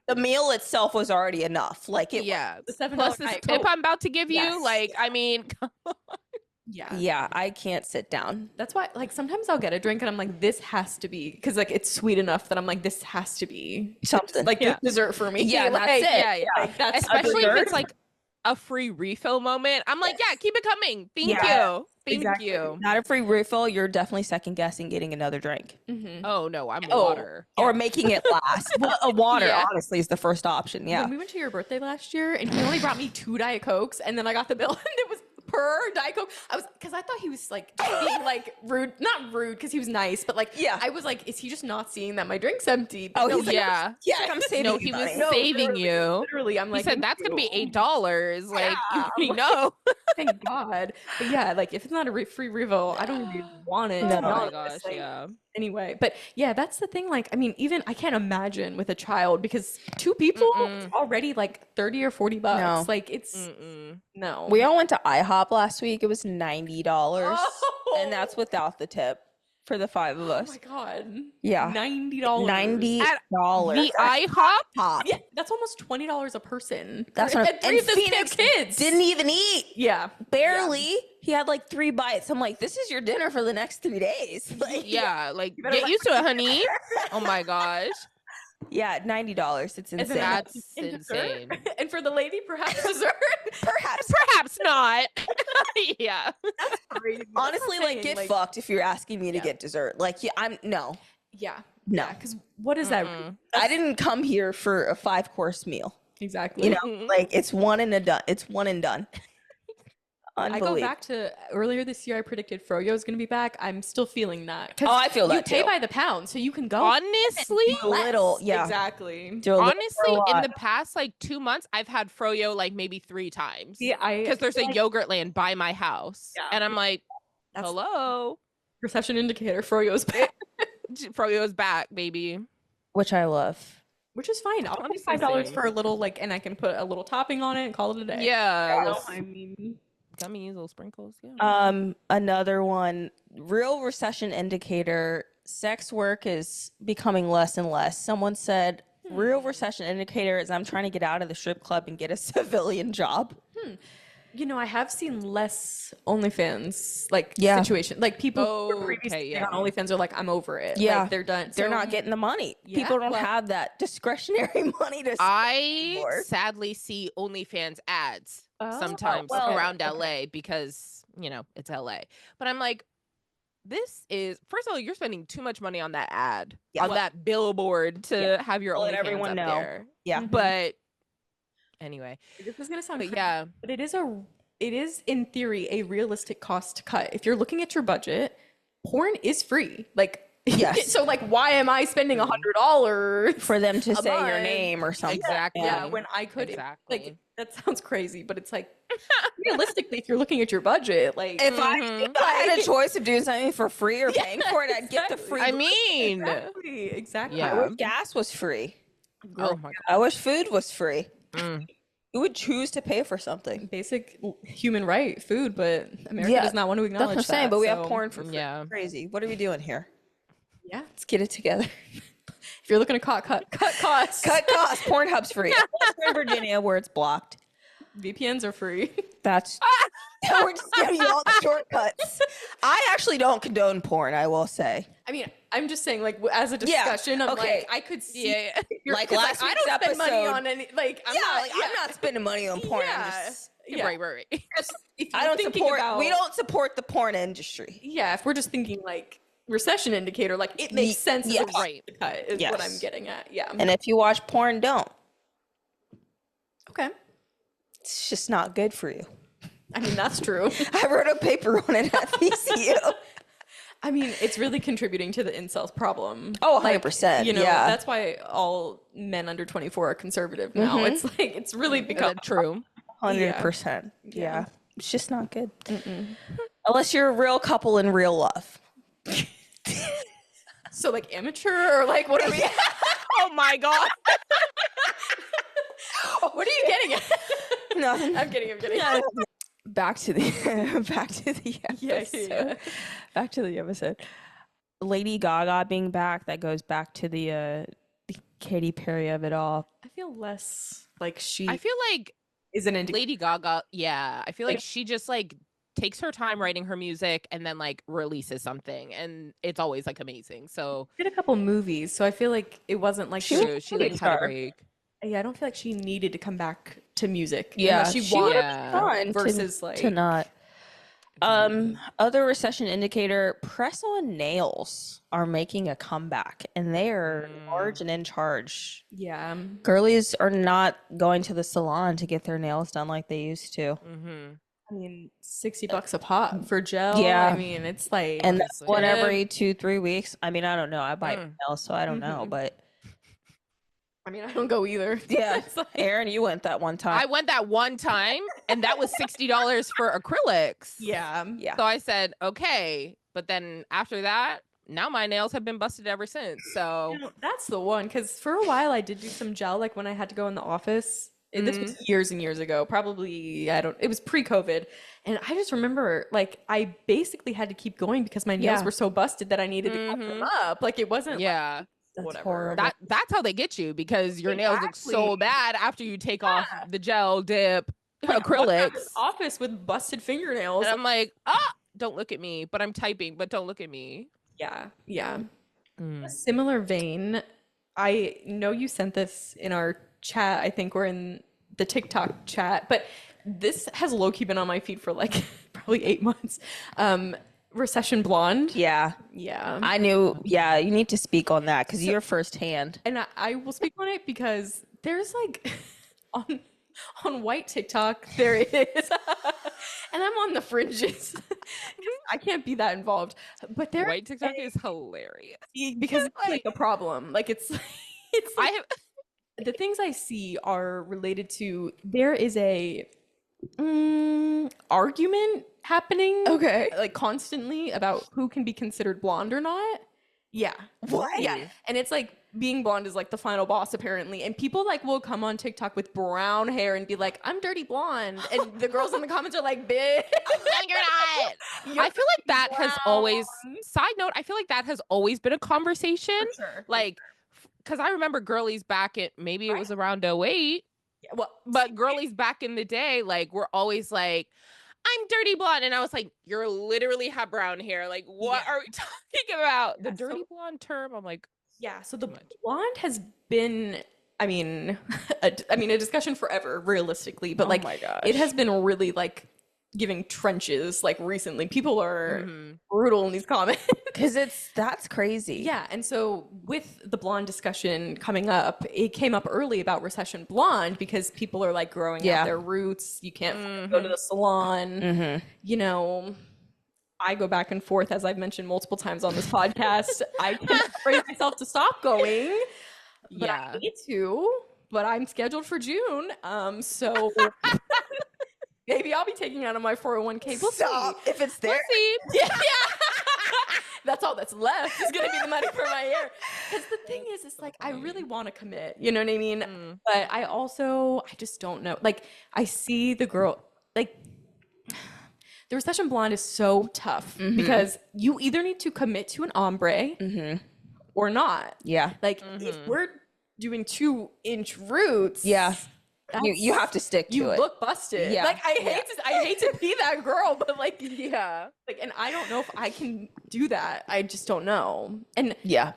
The meal itself was already enough. Like it. Yeah. The $7 Plus this tip I'm about to give you. Like, I mean, come on. Yeah, I can't sit down. That's why, like, sometimes I'll get a drink and I'm like, this has to be, because like it's sweet enough that I'm like, this has to be Something. like dessert for me. Yeah, like, that's it. Yeah. Like, that's especially if it's like a free refill moment. I'm like, yeah, keep it coming. Thank you. Thank you. Not a free refill. You're definitely second guessing getting another drink. Oh no, I'm water. Or making it last. Well, a water, honestly, is the first option. Yeah. When we went to your birthday last year and he only brought me 2 Diet Cokes and then I got the bill and it was per Diet Coke. Because I thought he was like being like rude, not rude because he was nice, but like, I was like, is he just not seeing that my drink's empty? But no, he's like, I'm saving no, you. he was money. saving you. Literally, I'm like, he said that's gonna be $8. Like, you already know. Thank God. But yeah, like if it's not a free refill, I don't even want it. No. Oh my gosh, Anyway, but yeah, that's the thing. Like, I mean, even I can't imagine with a child because 2 people it's already like 30 or 40 bucks. No. Like it's no. We all went to IHOP last week. It was $90. And that's without the tip for the 5 of us. Oh my God. Yeah. $90. $90. The IHOP? Yeah, that's almost $20 a person. That's what and 3 of them kids. Didn't even eat. Yeah. Barely. Yeah. He had like 3 bites. I'm like, this is your dinner for the next 3 days. Like, like get used to it, honey. Oh my gosh. Yeah, $90. It's insane. That's insane. And for the lady, perhaps dessert. Perhaps not. Yeah. That's crazy. Honestly, like get fucked if you're asking me to get dessert. Like, no. Yeah. No. Because what is that? I didn't come here for a 5-course meal. Exactly. You know, like it's one and done. It's one and done. I go back to earlier this year. I predicted Froyo is going to be back. I'm still feeling that. Oh, I feel that you pay by the pound, so you can go. Honestly, little, exactly. Honestly, in the past like 2 months, I've had Froyo like maybe 3 times. Yeah, because there's a yogurt land by my house, and I'm like, hello. Recession indicator. Froyo's back. Froyo's back, baby. Which I love. Which is fine. I'll pay $5 for a little and I can put a little topping on it and call it a day. Yeah. I mean. Gummies, little sprinkles. Yeah. Another one, real recession indicator, sex work is becoming less and less. Someone said, real recession indicator is I'm trying to get out of the strip club and get a civilian job. You know, I have seen less OnlyFans situation. Like people who were previously on OnlyFans are like, I'm over it. Yeah. Like, they're done. They're not getting the money. People don't have that discretionary money to spend anymore. Sadly see OnlyFans ads sometimes around LA because, you know, it's LA. But I'm like, this is, first of all, you're spending too much money on that ad, on that billboard to have your OnlyFans everyone up know. there. Yeah. But anyway, this is gonna sound crazy, yeah, but it is in theory a realistic cost to cut. If you're looking at your budget, porn is free. Like, yes. So like, why am I spending $100 for them to say your name or something? Exactly. Yeah, when I could like, that sounds crazy, but it's like realistically, if you're looking at your budget, like if I had a choice of doing something for free or paying for it, I'd get the free. I mean, exactly. I wish gas was free. Oh my God. I wish food was free. Who would choose to pay for something? Basic human right, food, but America does not want to acknowledge that's what I'm saying, but we have porn for free. Yeah. Crazy. What are we doing here? Yeah. Let's get it together. If you're looking to cut costs. Cut costs. Pornhub's free. In Virginia, where it's blocked. VPNs are free. That's We're just giving you all the shortcuts. I actually don't condone porn, I will say. I mean, I'm just saying, like, as a discussion, I'm like, I could see. Like last I don't spend money on any, like, I'm not spending money on porn. Right. If I don't support, we don't support the porn industry. Yeah, if we're just thinking, like, recession indicator, like, it makes sense as a cut is what I'm getting at. Yeah. And if you watch porn, don't. Okay. It's just not good for you. I mean, that's true. I wrote a paper on it at VCU. I mean, it's really contributing to the incels problem. Oh, 100%. You know, that's why all men under 24 are conservative now. It's like, it's really become true. 100%. Yeah. It's just not good. Unless you're a real couple in real love. So, like, amateur or, like, what are we? Oh, my God. What are you getting at? Nothing. I'm kidding. No. Back to the episode. Yeah. Back to the episode. Lady Gaga being back, that goes back to the Katy Perry of it all. I feel less like I feel like isn't into Lady Gaga. Yeah, I feel like she just like takes her time writing her music and then like releases something, and it's always like amazing. So she did a couple movies, so I feel like it wasn't like she like had a break. Yeah, I don't feel like she needed to come back to music. Yeah, she wanted fun versus to not. Other recession indicator, press-on nails are making a comeback, and they are large and in charge. Yeah, girlies are not going to the salon to get their nails done like they used to. I mean, $60 a pop for gel. Yeah, I mean, it's like, and that's one every 2-3 weeks. I mean, I don't know. I buy nails, so I don't know, but. I mean, I don't go either. Yeah. Like, Aaron, you went that one time. I went that one time, and that was $60 for acrylics. Yeah. So I said, okay. But then after that, now my nails have been busted ever since. So you know, that's the one. Because for a while, I did do some gel, like when I had to go in the office. And this was years and years ago. Probably, it was pre-COVID. And I just remember, like, I basically had to keep going because my nails were so busted that I needed to cover them up. Like, it wasn't like, that's whatever. Horrible. That's how they get you, because your nails look so bad after you take off the gel dip acrylics. Office with busted fingernails. And I'm like, don't look at me, but I'm typing, but don't look at me. Yeah. A similar vein, I know you sent this in our chat. I think we're in the TikTok chat, but this has low-key been on my feed for like probably 8 months. Recession Blonde. Yeah. I knew. Yeah, you need to speak on that because you're firsthand. And I will speak on it because there's like on white TikTok there is, and I'm on the fringes. I can't be that involved. But there, white TikTok is hilarious because it's like a problem. Like it's like, the things I see are related to there is a argument happening like constantly about who can be considered blonde or not. What? And it's like being blonde is like the final boss apparently, and people like will come on TikTok with brown hair and be like, I'm dirty blonde, and the girls in the comments are like, bitch, you're not. I feel like that has always, side note, I feel like that has always been a conversation. Like, because I remember girlies back at maybe it was around 2008. But girlies back in the day, like, were always like, I'm dirty blonde. And I was like, you're literally have brown hair. Like, what are we talking about? The dirty blonde term? I'm like, so the blonde has been, I mean, a discussion forever, realistically. But like, it has been really like giving trenches like recently. People are brutal in these comments. Because that's crazy. Yeah. And so with the blonde discussion coming up, it came up early about Recession Blonde because people are like growing out their roots. You can't go to the salon. You know, I go back and forth, as I've mentioned multiple times on this podcast. I can't bring myself to stop going. But I need to. But I'm scheduled for June. So maybe I'll be taking out of my 401k. We'll see. If it's there. We'll see. Yeah. That's all that's left is going to be the money for my hair. Because the thing is, it's like, I really want to commit. You know what I mean? But I just don't know. Like, I see the girl, like, the Recession Blonde is so tough because you either need to commit to an ombre or not. Yeah. Like, if we're doing 2-inch roots. Yeah. You have to stick to you it. look busted. Yeah. Like I hate to be that girl, but like Yeah. like, and I don't know if I can do that. I just don't know. And Yeah.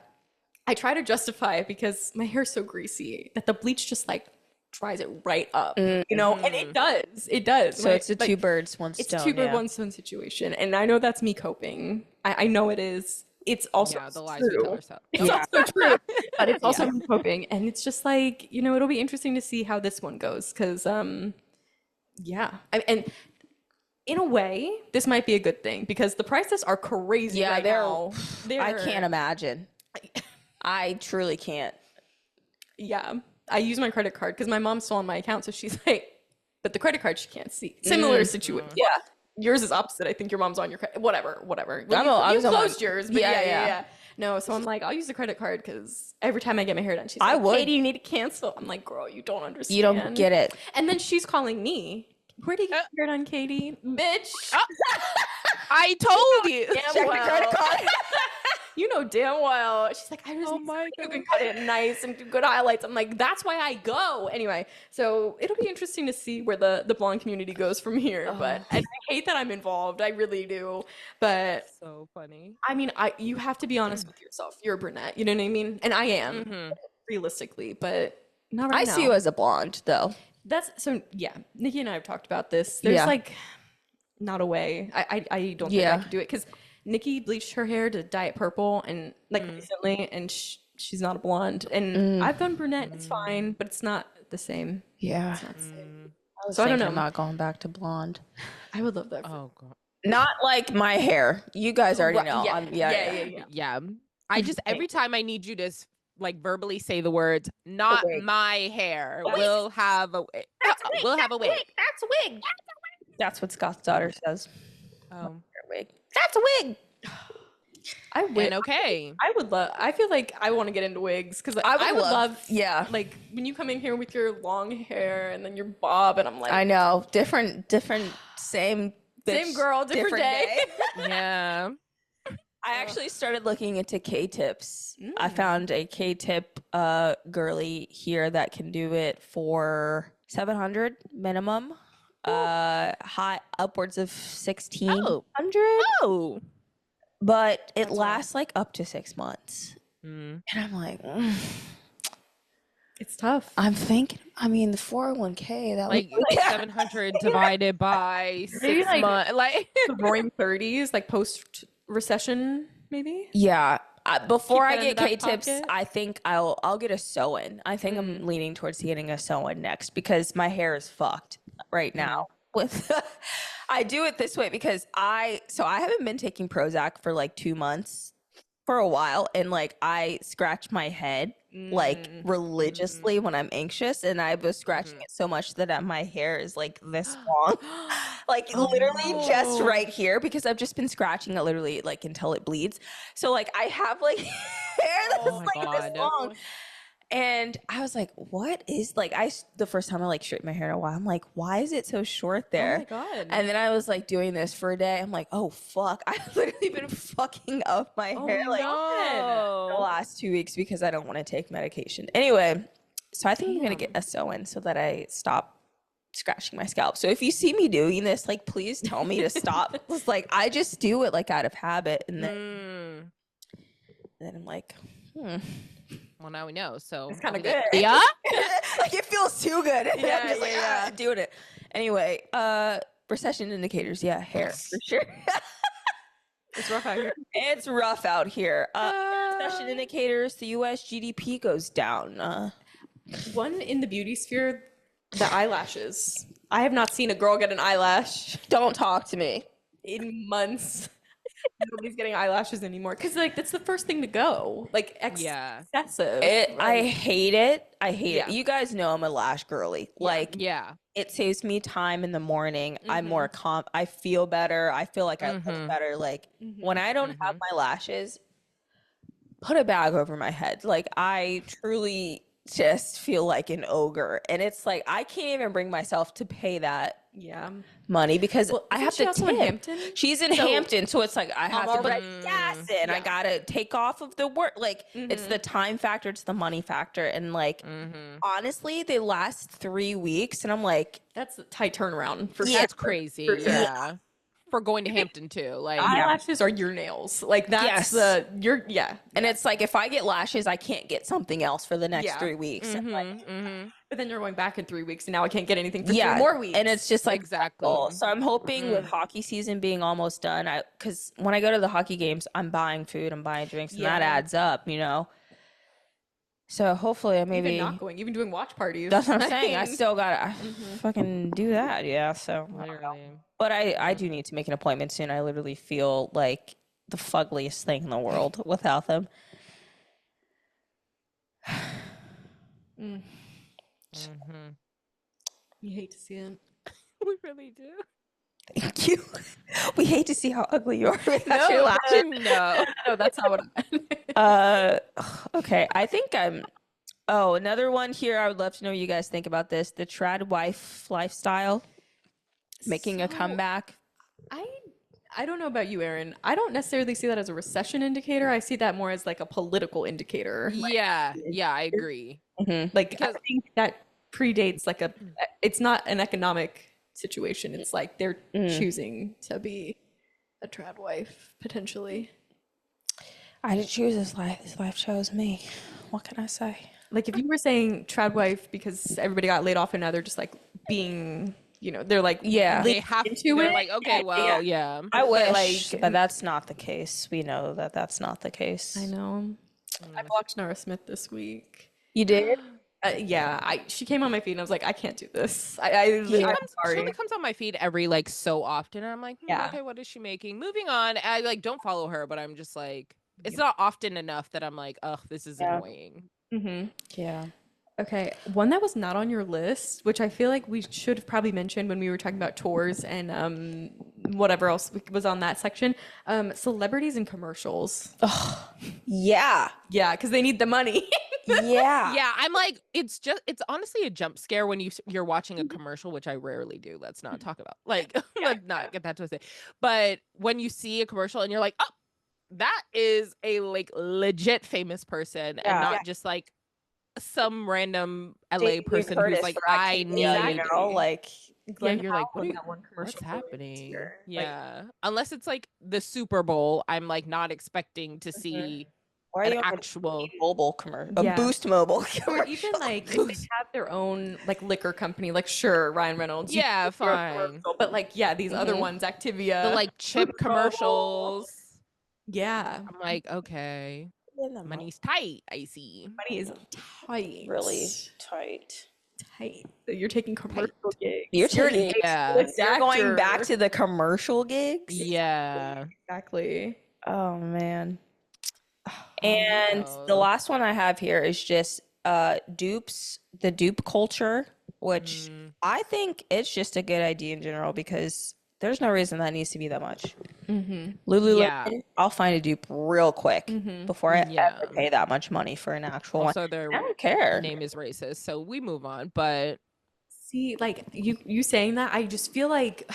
I try to justify it because my hair's so greasy that the bleach just like dries it right up, you know, and it does. It does. So it's a two birds, one stone. It's a two bird, one stone situation. And I know that's me coping. I know it is. It's also the lies we tell true. ourselves. It's also true, but it's also me coping. And it's just like, you know, it'll be interesting to see how this one goes. Cause, yeah. And in a way, this might be a good thing because the prices are crazy right now. I can't imagine. I truly can't. Yeah. I use my credit card because my mom's still on my account. So she's like, but the credit card she can't see. Similar situation. Yeah. Yours is opposite. I think your mom's on your credit. Whatever. I You was on closed yours. But yeah. No, so I'm like, I'll use the credit card because every time I get my hair done, she's I like, would. Katie, you need to cancel. I'm like, girl, you don't understand. You don't get it. And then she's calling me. Where did you get your hair done, Katie? Bitch. I told you. Damn Check the credit card. You know damn well. She's like, I just Oh my you can cut it nice and do good highlights. I'm like, that's why I go. Anyway, so it'll be interesting to see where the blonde community goes from here. But and I hate that I'm involved. I really do. But So funny. I mean, you have to be honest with yourself. You're a brunette. You know what I mean? And I am realistically, but not right now. I see you as a blonde, though. That's so. Yeah, Nikki and I have talked about this. There's like not a way. I don't think I could do it because Nikki bleached her hair to dye it purple and like recently, and she's not a blonde. And I've done brunette. It's fine, but it's not the same. Yeah. It's not the same. So I don't know. I'm not going back to blonde. I would love that. Oh god. Not like my hair. You guys already know. Yeah. I just every time I need you to like verbally say the words "not my hair," we'll have a wig. We'll have a wig. That's a wig. That's what Scott's daughter says. Wig. That's a wig. I would. And okay. I would love. I feel like I want to get into wigs because I would love. Yeah. Like when you come in here with your long hair and then your bob, and I'm like, I know. Different. Same. Bitch, same girl, different day. Yeah. I actually started looking into K-tips. I found a K-tip girly here that can do it for $700 minimum. High upwards of $1,600. Oh. But it lasts like up to 6 months. And I'm like, It's tough. I'm thinking, I mean, the 401k, that like 700 divided by 6 like, months. Like the roaring 30s, like post recession, maybe. Yeah. Before I Keep get that in the back K-tips, pocket. I think I'll get a sew-in. I think I'm leaning towards getting a sew-in next because my hair is fucked right now. With I do it this way because I haven't been taking Prozac for like 2 months for a while, and like I scratch my head like religiously when I'm anxious, and I was scratching it so much that my hair is like this long. Like literally just right here because I've just been scratching it literally like until it bleeds. So like I have like hair that's like this long. And I was like, what is like the first time I like straightened my hair in a while, I'm like, why is it so short there? Oh my god. And then I was like doing this for a day. I'm like, oh fuck. I've literally been fucking up my hair like the last 2 weeks because I don't want to take medication. Anyway, so I think I'm gonna get a sew-in so that I stop scratching my scalp. So if you see me doing this, like please tell me to stop. It's like I just do it like out of habit, and then I'm like, well, now we know. So it's kind of good. Yeah. like it feels too good. Yeah, I'm just like, doing it. Anyway, recession indicators. Yeah, hair for sure. It's rough out here. It's rough out here. Recession indicators. The U.S. GDP goes down. One in the beauty sphere, the eyelashes. I have not seen a girl get an eyelash Don't talk to me. in months. Nobody's getting eyelashes anymore because like that's the first thing to go. Like excessive. I hate it. I hate Yeah. it. You guys know I'm a lash girly. Like it saves me time in the morning. I'm more I feel better. I feel like I look better. Like when I don't have my lashes, put a bag over my head. Like I truly just feel like an ogre. And it's like, I can't even bring myself to pay that money because I have to also in tip. Hampton? She's in Hampton, so it's like I have to put gas in. Yeah. I gotta take off of the work. Like it's the time factor, it's the money factor, and like honestly, they last 3 weeks, and I'm like, that's a tight turnaround for That's crazy. Yeah. For going to Hampton too. Like eyelashes are your nails. Like that's and it's like if I get lashes, I can't get something else for the next 3 weeks. And like, but then you're going back in 3 weeks and now I can't get anything for 3 more weeks. And it's just like exactly. So I'm hoping with hockey season being almost done, because when I go to the hockey games, I'm buying food, I'm buying drinks, and that adds up, you know. So hopefully I maybe even not going, even doing watch parties. That's what I'm saying. I still gotta fucking do that. Yeah. So but I do need to make an appointment soon. I literally feel like the fuggliest thing in the world without them. You hate to see it. We really do. Thank you. We hate to see how ugly you are without your lashes. No, that's not what I meant. Okay. I think I'm. Oh, another one here. I would love to know what you guys think about this. The trad wife lifestyle making a comeback. I don't know about you, Erin. I don't necessarily see that as a recession indicator. I see that more as like a political indicator. Yeah, I agree. Like because I think that predates like it's not an economic situation. It's like they're choosing to be a trad wife potentially. I didn't choose this life. This life chose me. What can I say? Like if you were saying trad wife because everybody got laid off and now they're just like being, you know, they're like they have to. They're like, okay, well, I wish, but that's not the case. We know that that's not the case. I know. I blocked Nara Smith this week. You did? She came on my feed and I was like, I can't do this. She only comes on my feed every like so often, and I'm like, okay, what is she making? Moving on. I like don't follow her, but I'm just like, it's not often enough that I'm like, ugh, this is annoying. Yeah. Okay, one that was not on your list, which I feel like we should have probably mentioned when we were talking about tours and whatever else was on that section. Celebrities and commercials. Oh, yeah, because they need the money. Yeah, I'm like, it's honestly a jump scare when you're watching a commercial, which I rarely do. Let's not talk about let's not get that twisted. But when you see a commercial and you're like, oh, that is a like legit famous person and not just like some random LA person who's like, I need, like, you're like, what's happening? Unless it's like the Super Bowl, I'm like not expecting to see an actual mobile commercial, a Boost mobile commercial. Or even like if they have their own like liquor company, like sure, Ryan Reynolds. Fine. But like, these other ones, Activia. The like chip commercials. Yeah. I'm like, okay. Money's tight, I see. Money is tight. Really tight. So you're taking commercial gigs. You're going back to the commercial gigs? Yeah. Exactly. Oh, man. And the last one I have here is just dupes, the dupe culture, which I think it's just a good idea in general because there's no reason that needs to be that much. Lululemon, I'll find a dupe real quick before I ever pay that much money for an actual one. I don't care. Name is racist, so we move on. But see, like you saying that, I just feel like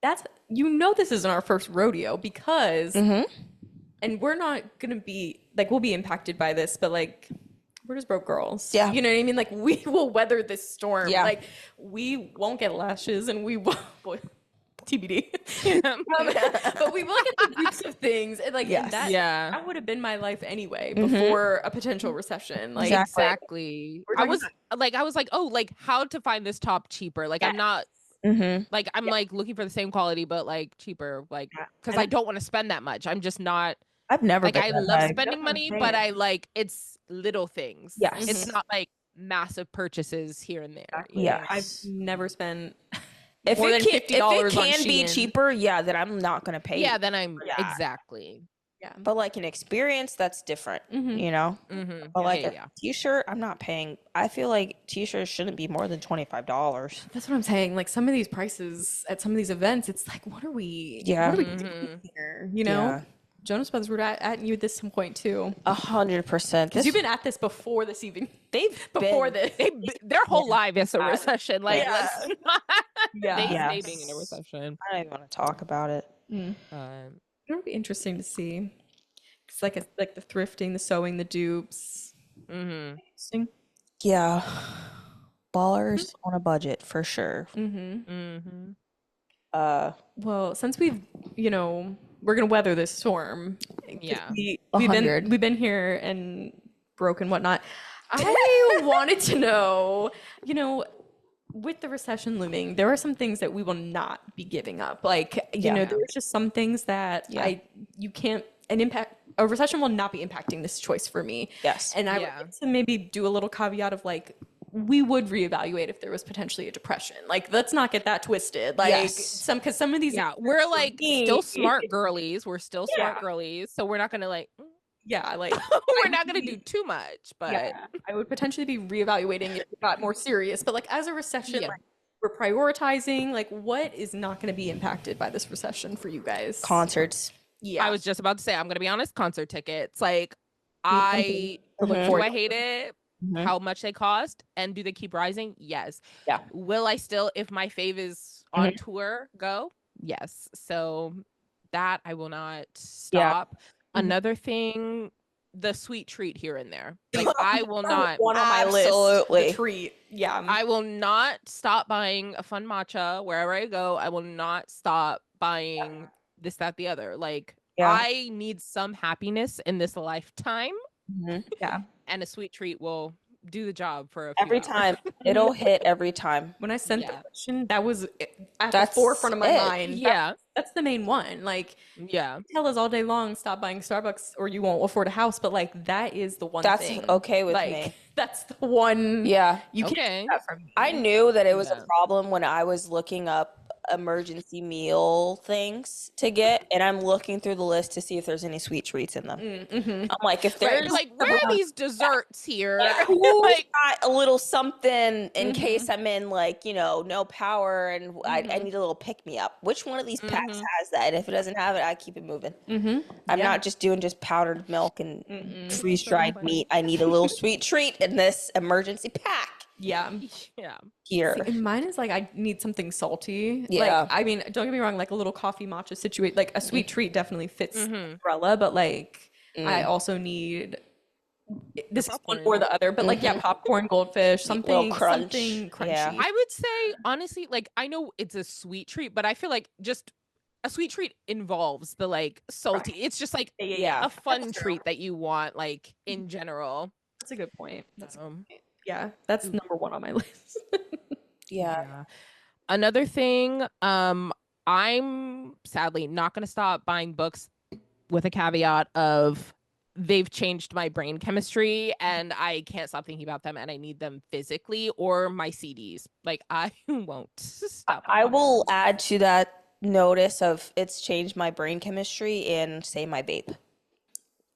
that's this isn't our first rodeo because, and we're not gonna be like we'll be impacted by this, but like we're just broke girls. Yeah, you know what I mean. Like we will weather this storm. Yeah, like we won't get lashes, and we will. TBD. But we will get the groups of things. And like that would have been my life anyway before a potential recession. Like exactly. I was like, oh, like how to find this top cheaper. Like I'm not like I'm like looking for the same quality but like cheaper. Like because I don't want to spend that much. I'm just not I've never like I love spending money, but I like it's little things. Yes. It's not like massive purchases here and there. Exactly. Yeah. I've never spent if more it than $50 if it can be cheaper, then I'm not gonna pay. Yeah, then I'm exactly. Yeah, but like an experience, that's different, you know. But like a t-shirt, I'm not paying. I feel like t-shirts shouldn't be more than $25. That's what I'm saying. Like some of these prices at some of these events, it's like, what are we? What are we doing here? You know? Jonas Brothers were at you at this point too. 100%. Because you've been at this before this even. They've before been, this. Their whole life is a recession. Like, Yeah. let's not. They Yeah. stay being in a recession. I don't even want to talk about it. It'll be interesting to see. It's like the thrifting, the sewing, the dupes. Interesting. Yeah. Ballers on a budget for sure. Well, since we've, we're gonna weather this storm. 'Cause Yeah. we've been here and broke and whatnot. I wanted to know, with the recession looming, there are some things that we will not be giving up. Like, there's just some things that you can't, a recession will not be impacting this choice for me. Yes. And I would like to maybe do a little caveat of like, we would reevaluate if there was potentially a depression. Like, let's not get that twisted. Like because some of these, we're like still smart girlies. We're still smart girlies. So we're not going to like, we're not going to do too much, but I would potentially be reevaluating if it got more serious. But like as a recession, like, we're prioritizing, like what is not going to be impacted by this recession for you guys? Concerts. I was just about to say, I'm going to be honest, concert tickets. Like do I hate it? How much they cost, and do they keep rising? Yes. Yeah. Will I still, if my fave is on tour, go? Yes. So that I will not stop. Another thing, the sweet treat here and there. Like I will not. One on my list. The treat. Yeah. I will not stop buying a fun matcha wherever I go. I will not stop buying this, that, the other. Like I need some happiness in this lifetime. Yeah. And a sweet treat will do the job for a every few time. It'll hit every time. When I sent the question, that was at the forefront of my mind. Yeah. That's the main one. Like, tell us all day long, stop buying Starbucks or you won't afford a house. But like, that is the one thing. That's okay with me. That's the one. Yeah. You can't get that from me. I knew that it was a problem when I was looking up emergency meal things to get, and I'm looking through the list to see if there's any sweet treats in them. I'm like, if there's like, where are these desserts here? Like, got a little something in case I'm in like, no power and I need a little pick me up. Which one of these packs has that? And if it doesn't have it, I keep it moving. I'm not just doing powdered milk and freeze dried meat. I need a little sweet treat in this emergency pack. Yeah. Here. See, mine is like I need something salty. Yeah. Like, I mean, don't get me wrong, like a little coffee matcha situation, like a sweet treat definitely fits the umbrella, but like I also need this is one or the other, but like popcorn, goldfish, something crunchy. Yeah. I would say honestly, like I know it's a sweet treat, but I feel like just a sweet treat involves the like salty. It's just like a fun treat that you want, like in general. That's a good point. Yeah, that's number one on my list. Another thing, I'm sadly not going to stop buying books with a caveat of they've changed my brain chemistry and I can't stop thinking about them and I need them physically, or my CDs. Like I won't stop. I will add to that notice of it's changed my brain chemistry and say my vape.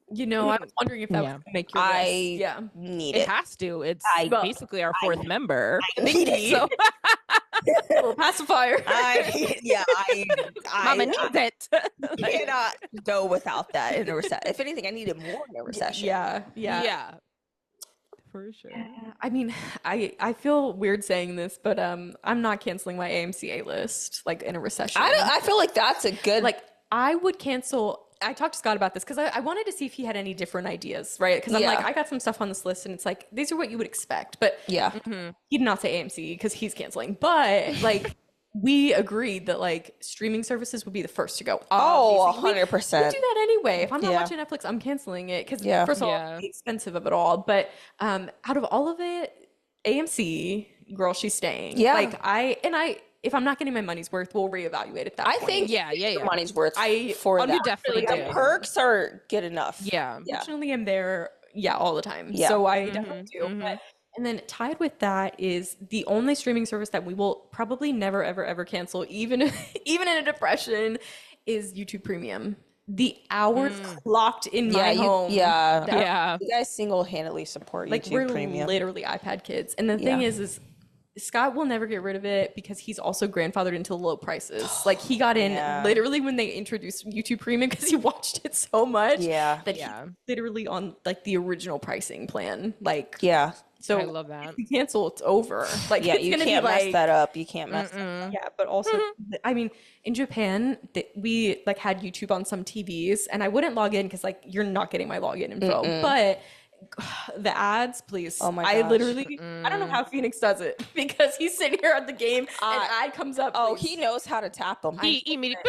I was wondering if that would make your list. Need it. It has to. It's basically our fourth member. I need it. So. Little pacifier. Mama needs it. I cannot go without that in a recession. If anything, I need it more in a recession. Yeah. For sure. I mean, I feel weird saying this, but I'm not canceling my AMC A list like in a recession. I feel like that's a good. Like I would cancel. I talked to Scott about this because I wanted to see if he had any different ideas, right? Because I'm like, I got some stuff on this list and it's like, these are what you would expect. But he did not say AMC because he's canceling. But like, we agreed that like streaming services would be the first to go. Oh, 100%. We do that anyway. If I'm not watching Netflix, I'm canceling it because first of all, it's expensive of it all. But out of all of it, AMC, girl, she's staying. Yeah. Like if I'm not getting my money's worth, we'll reevaluate at that point. I think the money's worth for that. You definitely do. The perks are good enough. Fortunately, I'm there, all the time. So I definitely do. But, and then tied with that is the only streaming service that we will probably never, ever, ever cancel, even in a depression, is YouTube Premium. The hours clocked in my home. You guys single-handedly support YouTube Premium. We're literally iPad kids. And the thing is Scott will never get rid of it because he's also grandfathered into low prices. Like he got in literally when they introduced YouTube Premium because he watched it so much that he literally on like the original pricing plan. Like so I love that. if you cancel, it's over. Like Yeah, it's you gonna can't be mess like, that up. You can't mess that up. yeah, but also I mean in Japan we like had YouTube on some TVs and I wouldn't log in because like you're not getting my login info. But the ads, please. Oh my I gosh. literally, I don't know how Phoenix does it because he's sitting here at the game and ad comes up. Oh, please. he knows how to tap them. He immediately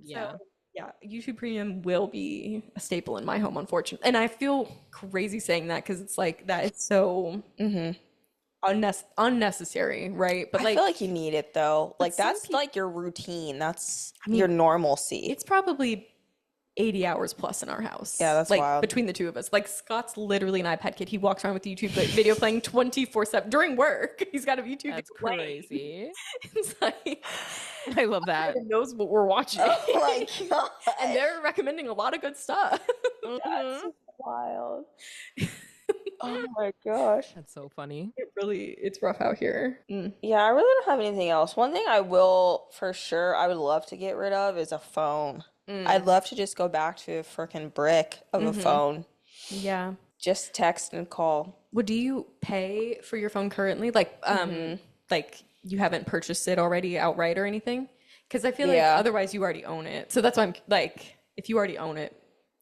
Yeah. So, yeah, YouTube Premium will be a staple in my home, unfortunately. And I feel crazy saying that because it's like that is so unnecessary, right? But I like, feel like you need it though. Like some that's like your routine. That's your normalcy. it's probably 80 hours plus in our house. Yeah, that's like wild. between the two of us. Like Scott's literally an iPad kid. He walks around with the YouTube video playing 24/7 during work. He's got a YouTube That's video crazy. It's like I love that. he knows what we're watching. Oh my god. And they're recommending a lot of good stuff. That's wild. Oh my gosh. That's so funny. It's rough out here. Yeah, I really don't have anything else. One thing I will for sure I would love to get rid of is a phone. I'd love to just go back to a freaking brick of a phone. Yeah. Just text and call. What do you pay for your phone currently? Like like you haven't purchased it already outright or anything? Because I feel like otherwise you already own it. So that's why I'm like, if you already own it,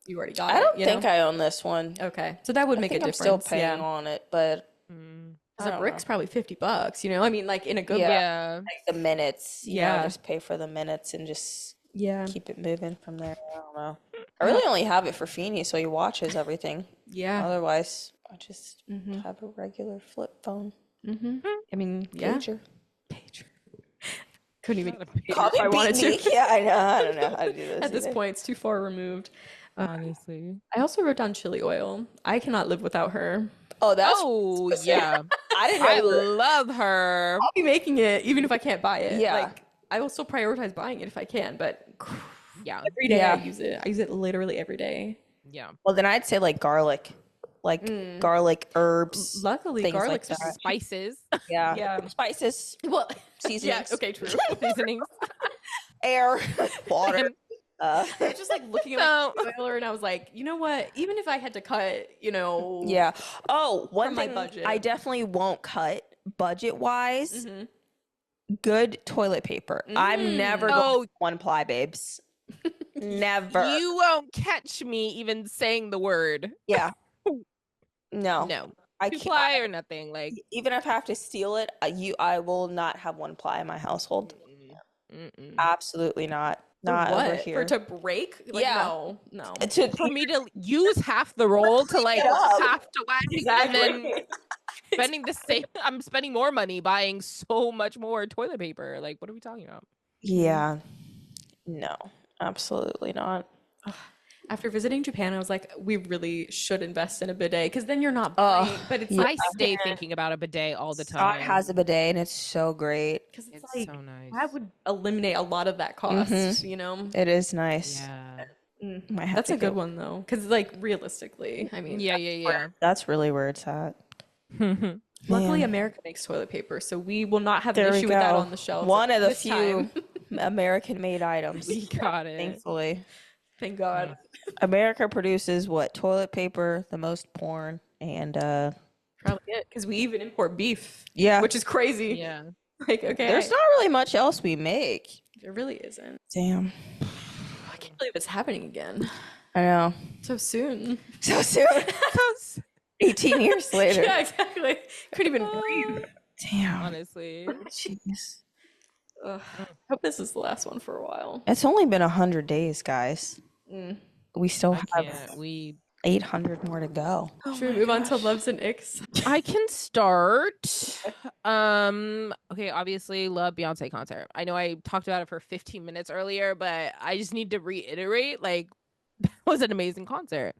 you already got it. I don't think I own this one. Okay. So that would make a difference. I'm still paying on it, but because a brick's probably $50, you know? I mean, like in a good Yeah. like the minutes. Yeah. Just pay for the minutes and just yeah. keep it moving from there. I don't know. I really only have it for Feeney, so he watches everything. Yeah. Otherwise, I just have a regular flip phone. I mean, yeah. Pager. Couldn't even Call if I wanted to. Yeah, I know. I don't know how to do this. At this point, it's too far removed. Honestly. I also wrote down chili oil. I cannot live without her. Oh, that's yeah. I didn't I know. love her. I'll be making it even if I can't buy it. Yeah. Like I will still prioritize buying it if I can, but Yeah. every day I use it. I use it literally every day. Yeah. Well, then I'd say like garlic, garlic, herbs. Luckily, things like garlic's that. Spices. Yeah. Yeah. Spices, well, seasonings, yeah, okay, true. Seasonings. air, water. I was just like looking at my oiler and I was like, you know what? Even if I had to cut, Yeah. Oh, one from my thing budget. I definitely won't cut budget wise. Good toilet paper. I'm never going one ply, babes. Never. You won't catch me even saying the word. Yeah. No. No. I Two can't. ply or nothing. Like Even if I have to steal it, I will not have one ply in my household. Absolutely not. Not what? over here. For to break? Like, Yeah. No. for me to use half the roll to like half to wax and then spending the same I'm spending more money buying so much more toilet paper. Like what are we talking about? Yeah. No. Absolutely not. After visiting Japan, I was like, we really should invest in a bidet because then you're not buying. But it's I stay thinking about a bidet all the Scott time. has a bidet and it's so great. because it's It's like so nice. that would eliminate a lot of that cost. You know, It is nice. Yeah. Might have that's to a good go- one though. Because like realistically, I mean, Yeah. That's really where it's at. luckily Man. America makes toilet paper, so we will not have There an we issue with that go. on the shelves. One of the this few time. American-made items. We got it. Thankfully. Thank God. America produces what? Toilet paper, the most porn, and Probably it because we even import beef. yeah. Which is crazy. Yeah. Like okay, There's not really much else we make. there really isn't. Damn. I can't believe it's happening again I know. so soon. So soon. 18 years later. Yeah, exactly. Couldn't even breathe. Damn. Honestly. Jeez. Ugh. Hope this is the last one for a while. It's only been 100 days, guys. We still have Yeah, we 800 more to go. Should we move on to loves and icks? I can start. Okay, obviously love Beyonce concert. I know I talked about it for 15 minutes earlier, but I just need to reiterate like that was an amazing concert.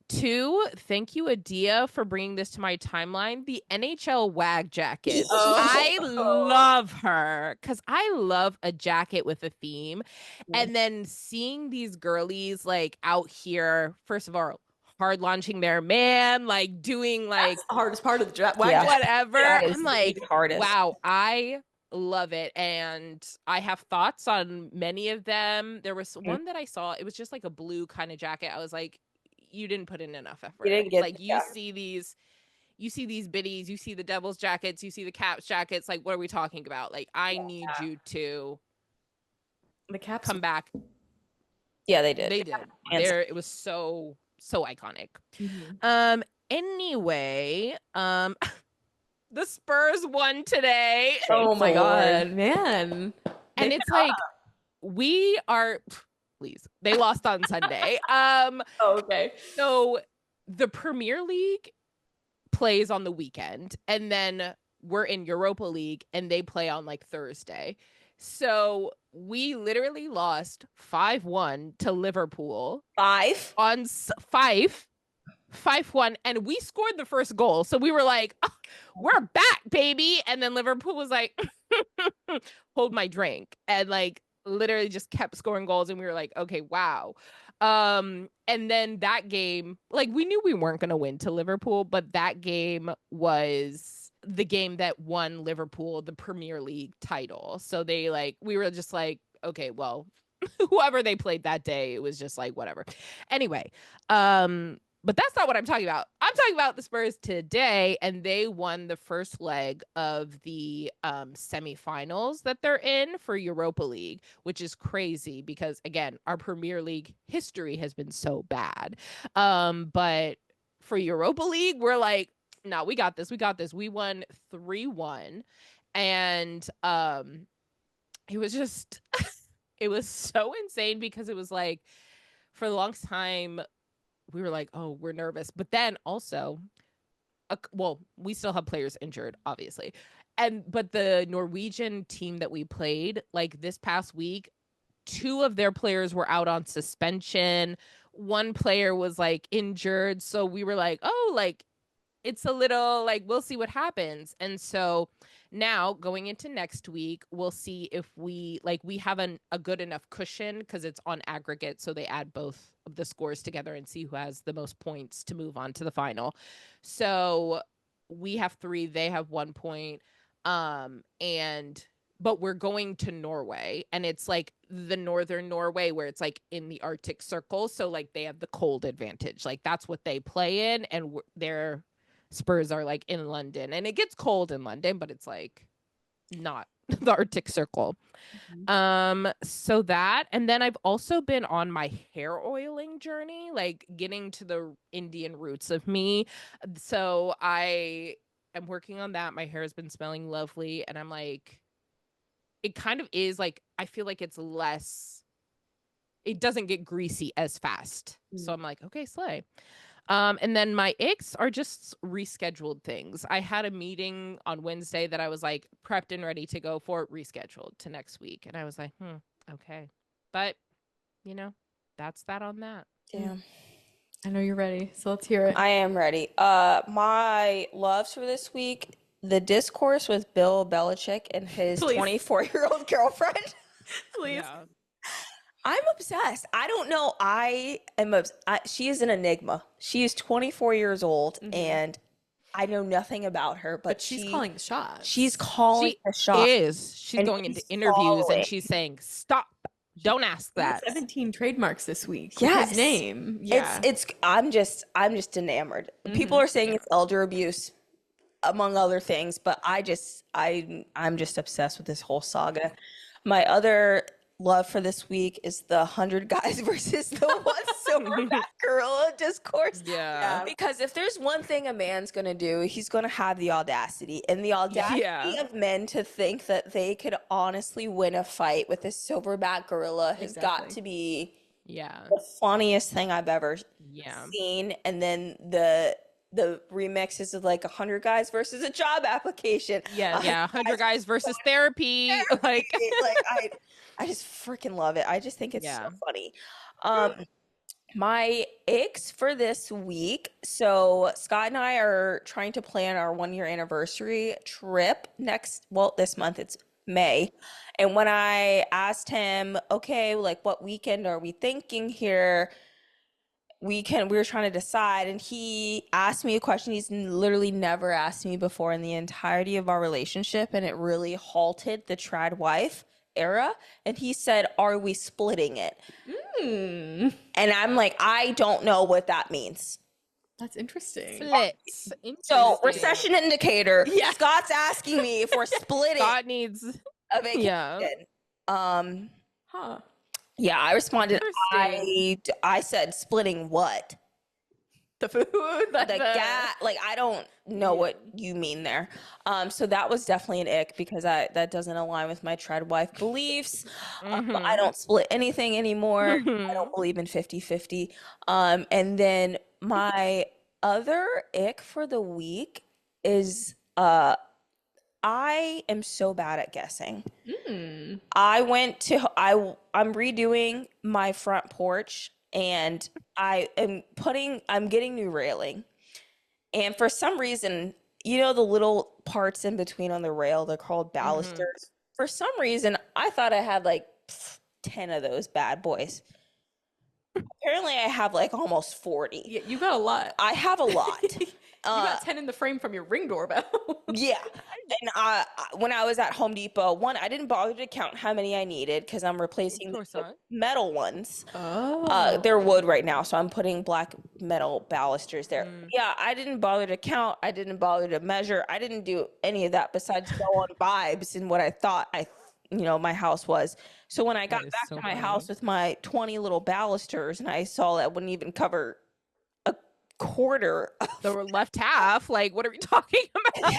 Two, thank you Adia for bringing this to my timeline. The NHL WAG jacket. I love her cuz I love a jacket with a theme. And then seeing these girlies like out here, first of all, hard launching their man, like doing like That's the hardest part of the draft. whatever. That is I'm like, the hardest. wow, I love it. And I have thoughts on many of them. There was one that I saw, it was just like a blue kind of jacket. I was like, you didn't put in enough effort. You didn't get like you see these biddies, you see the Devil's jackets, you see the Caps jackets. Like, what are we talking about? Like, I need you to The Caps come back. Yeah, they did. They did. It was so iconic. Anyway, the Spurs won today. Oh my God, man. And it's like, we are, please, they lost on Sunday. Okay. So the Premier League plays on the weekend, and then we're in Europa League and they play on like Thursday. So we literally lost 5-1 to Liverpool. 5-1, and we scored the first goal. So we were like, oh, we're back, baby. And then Liverpool was like, hold my drink, and like literally just kept scoring goals. And we were like, okay, wow. And then that game, like, we knew we weren't going to win to Liverpool, but that game was the game that won Liverpool the Premier League title. So we were just like, okay, well, whoever they played that day, it was just like, whatever. Anyway, but that's not what I'm talking about. I'm talking about the Spurs today, and they won the first leg of the semifinals that they're in for Europa League, which is crazy because, again, our Premier League history has been so bad. But for Europa League, we're like, no, we got this. We got this. We won 3-1. And it was just, it was so insane because it was like, for the longest time, we were like, oh, we're nervous. But then also, well, we still have players injured, obviously. But the Norwegian team that we played, like this past week, 2 of their players were out on suspension. 1 player was like injured. So we were like, oh, like, it's a little like, we'll see what happens. And so now going into next week, we'll see if we have a good enough cushion, because it's on aggregate. So they add both of the scores together and see who has the most points to move on to the final. So we have 3, they have 1 point. But we're going to Norway, and it's like the northern Norway where it's like in the Arctic Circle. So like they have the cold advantage. Like that's what they play in, and their Spurs are like in London, and it gets cold in London, but it's like not the Arctic Circle. So that, and then I've also been on my hair oiling journey, like getting to the Indian roots of me. So I am working on that. My hair has been smelling lovely, and I'm like, it kind of is like, I feel like it doesn't get greasy as fast. So I'm like, okay, slay. And then my icks are just rescheduled things. I had a meeting on Wednesday that I was like prepped and ready to go for, rescheduled to next week. And I was like, okay. But, that's that on that. Damn. I know you're ready, so let's hear it. I am ready. My loves for this week, the discourse with Bill Belichick and his 24-year-old girlfriend. Please. Yeah. I'm obsessed. I don't know. She is an enigma. She is 24 years old, and I know nothing about her. But she's calling the shots. She's calling the shots. She's going into interviews and she's saying, "Stop! Don't ask that." 17 trademarks this week. Yes. His name. Yeah. I'm just enamored. People are saying it's elder abuse, among other things, but I'm just obsessed with this whole saga. My other love for this week is the 100 guys versus the one silverback gorilla discourse. Yeah. Because if there's one thing a man's gonna do, he's gonna have the audacity. And the audacity of men to think that they could honestly win a fight with a silverback gorilla has got to be the funniest thing I've ever seen. And then the remix is like 100 guys versus a job application. 100 guys versus therapy. I just freaking love it. I just think it's so funny. My icks for this week. So Scott and I are trying to plan our 1-year anniversary trip this month. It's May. And when I asked him, okay, like what weekend are we thinking here? we were trying to decide, and he asked me a question he's literally never asked me before in the entirety of our relationship, and it really halted the trad wife era. And he said, "Are we splitting it?" And I'm like, I don't know what that means. That's interesting. Splits. So, recession indicator. Yeah. Scott's asking me if we're splitting Scott needs a vacation. Yeah. Yeah, I responded. Interesting. I said splitting what? The food, The gas. Like, I don't know what you mean there. So that was definitely an ick because that doesn't align with my trad wife beliefs. I don't split anything anymore. I don't believe in 50-50. And then my other ick for the week is I am so bad at guessing. I'm redoing my front porch, and I'm getting new railing. And for some reason, you know, the little parts in between on the rail, they're called balusters. For some reason, I thought I had like 10 of those bad boys. Apparently, I have like almost 40. Yeah, you got a lot. I have a lot. You got 10 in the frame from your Ring doorbell. Yeah. And when I was at Home Depot, I didn't bother to count how many I needed because I'm replacing the metal ones. They're wood right now, so I'm putting black metal balusters there. Yeah, I didn't bother to count. I didn't bother to measure. I didn't do any of that besides go on vibes and what I thought my house was. So when I got back to my house with my 20 little balusters, and I saw that wouldn't even cover quarter the left half. Like, what are we talking about?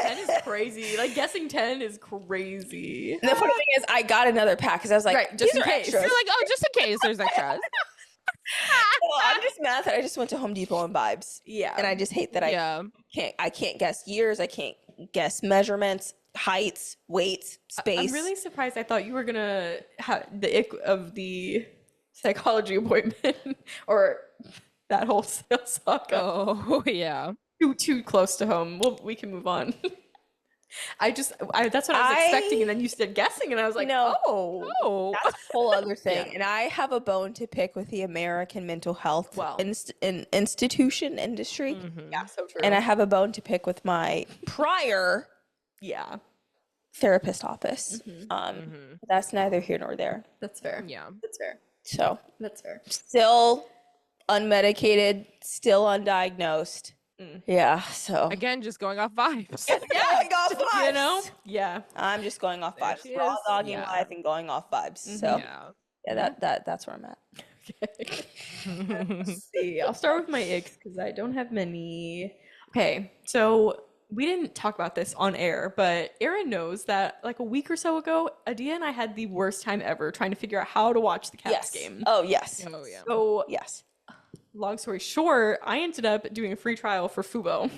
10 is crazy. Like, guessing 10 is crazy. And the funny thing is, I got another pack because I was like, just in case. You're like, oh, just in case there's extras. Well, I'm just mad that I just went to Home Depot and vibes. Yeah. And I just hate that I can't guess years. I can't guess measurements, heights, weights, space. I'm really surprised. I thought you were gonna have the ick of the psychology appointment or that whole sales saga. Oh, yeah. Too close to home. Well, we can move on. That's what I was expecting, and then you said guessing, and I was like, no, that's a whole other thing. Yeah. And I have a bone to pick with the American mental health institution industry. Yeah, so true. And I have a bone to pick with my prior therapist office. That's neither here nor there. That's fair. Yeah, that's fair. So that's fair. Still unmedicated, still undiagnosed. Yeah, so again, just going off vibes. Going off vibes. You know? Yeah. I'm just going off vibes. Raw dogging life and going off vibes. So that's where I'm at. Let's see. I'll start with my icks because I don't have many. Okay, so we didn't talk about this on air, but Erin knows that like a week or so ago, Adia and I had the worst time ever trying to figure out how to watch the Cavs game. Oh, yes. Oh, yeah. So, yes. Long story short, I ended up doing a free trial for Fubo.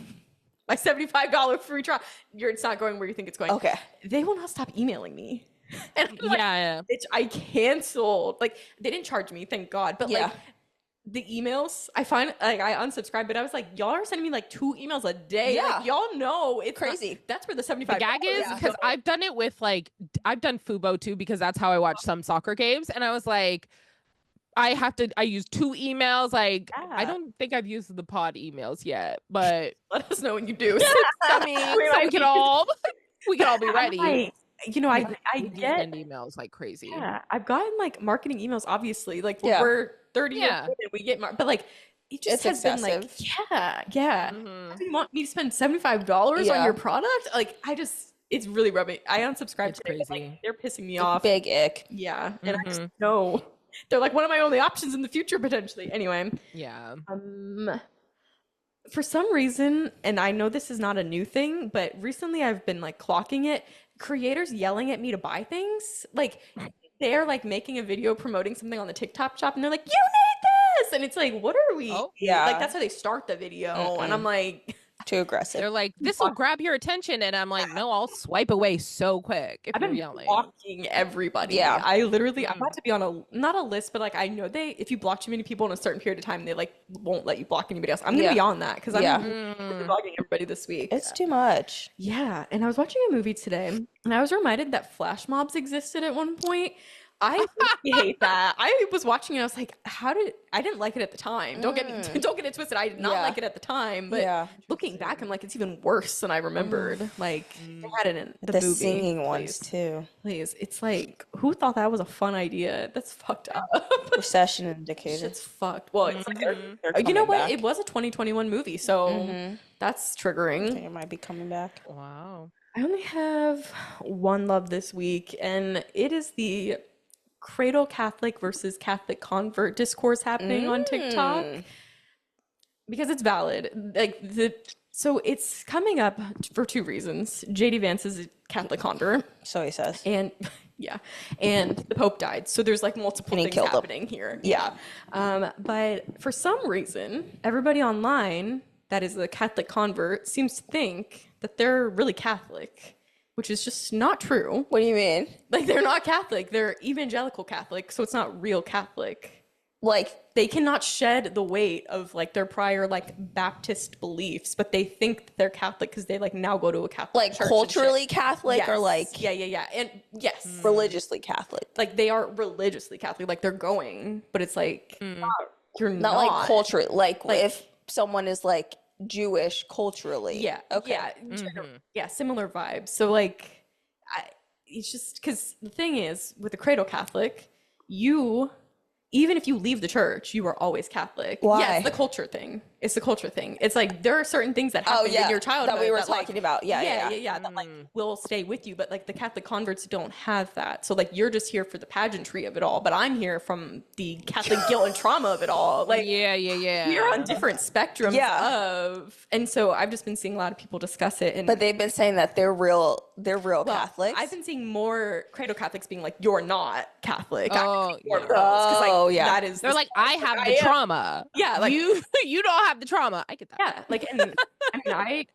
My $75 free trial. It's not going where you think it's going. Okay. They will not stop emailing me. And I canceled. Like, they didn't charge me, thank God. But like the emails, I find like I unsubscribed, but I was like, y'all are sending me like 2 emails a day. Yeah. Like, y'all know it's crazy. That's where the $75. The gag is because I've done it with I've done Fubo too because that's how I watch some soccer games, and I was like, I use 2 emails. Like, I don't think I've used the pod emails yet, but let us know when you do. I mean, so we can all be ready. I get emails like crazy. Yeah, I've gotten like marketing emails. Obviously, like we're 30 years old and we get but like it just has been like Do you want me to spend $75 on your product? Like it's really rubbing. I unsubscribed today. Like, they're pissing me off. Big ick. Yeah, and I just know they're like one of my only options in the future potentially. Anyway, for some reason, and I know this is not a new thing, but recently I've been like clocking it. Creators yelling at me to buy things. Like they're like making a video promoting something on the TikTok shop, and they're like, "You need this," and it's like, "What are we?" Like that's how they start the video, and I'm like, too aggressive. They're like, "This will grab your attention," and I'm like, "No, I'll swipe away so quick." If I've been yelling, blocking everybody. Yeah, I literally, I'm about to be on not a list, but like I know if you block too many people in a certain period of time, they like won't let you block anybody else. I'm gonna be on that because I'm blocking everybody this week. It's too much. Yeah, and I was watching a movie today, and I was reminded that flash mobs existed at one point. I hate that. I was watching it. I was like, I didn't like it at the time. Don't get it twisted. I did not like it at the time. But looking back, I'm like, it's even worse than I remembered. Like, they had it in the movie. Singing ones too. Please. It's like, who thought that was a fun idea? That's fucked up. Recession Indicators. It's fucked. Well, it's like, you know what? Back. It was a 2021 movie, so that's triggering. I think it might be coming back. Wow. I only have one love this week, and it is the Cradle Catholic versus Catholic convert discourse happening on TikTok, because it's valid. Like so it's coming up for two reasons. JD Vance is a Catholic convert, so he says, and and the Pope died. So there's like multiple things happening here. Yeah. But for some reason, everybody online that is a Catholic convert seems to think that they're really Catholic, which is just not true. What do you mean? Like, they're not Catholic. They're evangelical Catholic, so it's not real Catholic. Like, they cannot shed the weight of like their prior like Baptist beliefs, but they think that they're Catholic because they like now go to a Catholic church. Like culturally Catholic, or like and yes, religiously Catholic. Like they are religiously Catholic, like they're going, but it's like you're not like culturally. Like if someone is like Jewish culturally, similar vibes. So like, it's just because the thing is with the Cradle Catholic, even if you leave the church, you are always Catholic. Why? Yeah, it's the culture thing. It's the culture thing. It's like there are certain things that happen in your childhood that we were talking about. That like will stay with you. But like the Catholic converts don't have that. So like you're just here for the pageantry of it all. But I'm here from the Catholic guilt and trauma of it all. Like we're on different spectrums of. And so I've just been seeing a lot of people discuss it. But they've been saying that they're real Catholics. I've been seeing more Cradle Catholics being like, you're not Catholic. That is. They're like, I have the trauma. Yeah, like you don't have the trauma. I get that. Yeah, like, and I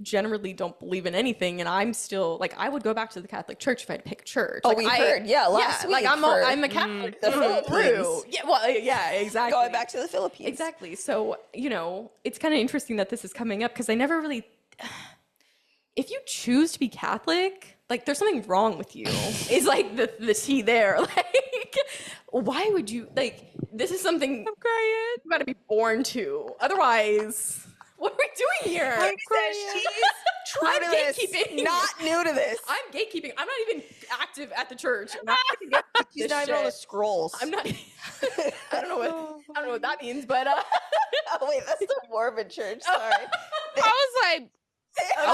generally don't believe in anything, and I'm still like, I would go back to the Catholic Church if I had to pick a church. Oh, like, we heard, last week. Like I'm a Catholic. The Philippines. Yeah, well, yeah, exactly. Going back to the Philippines. Exactly. So it's kind of interesting that this is coming up because I never really. If you choose to be Catholic, like there's something wrong with you. Is like the tea there. Like, why would you like? This is something I'm crying. You got to be born to. Otherwise, what are we doing here? I'm crying. She's true to this. Not new to this. I'm gatekeeping. I'm not even active at the church. She's not even on the scrolls. I'm not. I don't know what that means, but oh wait, that's the Mormon church. Sorry. I was like,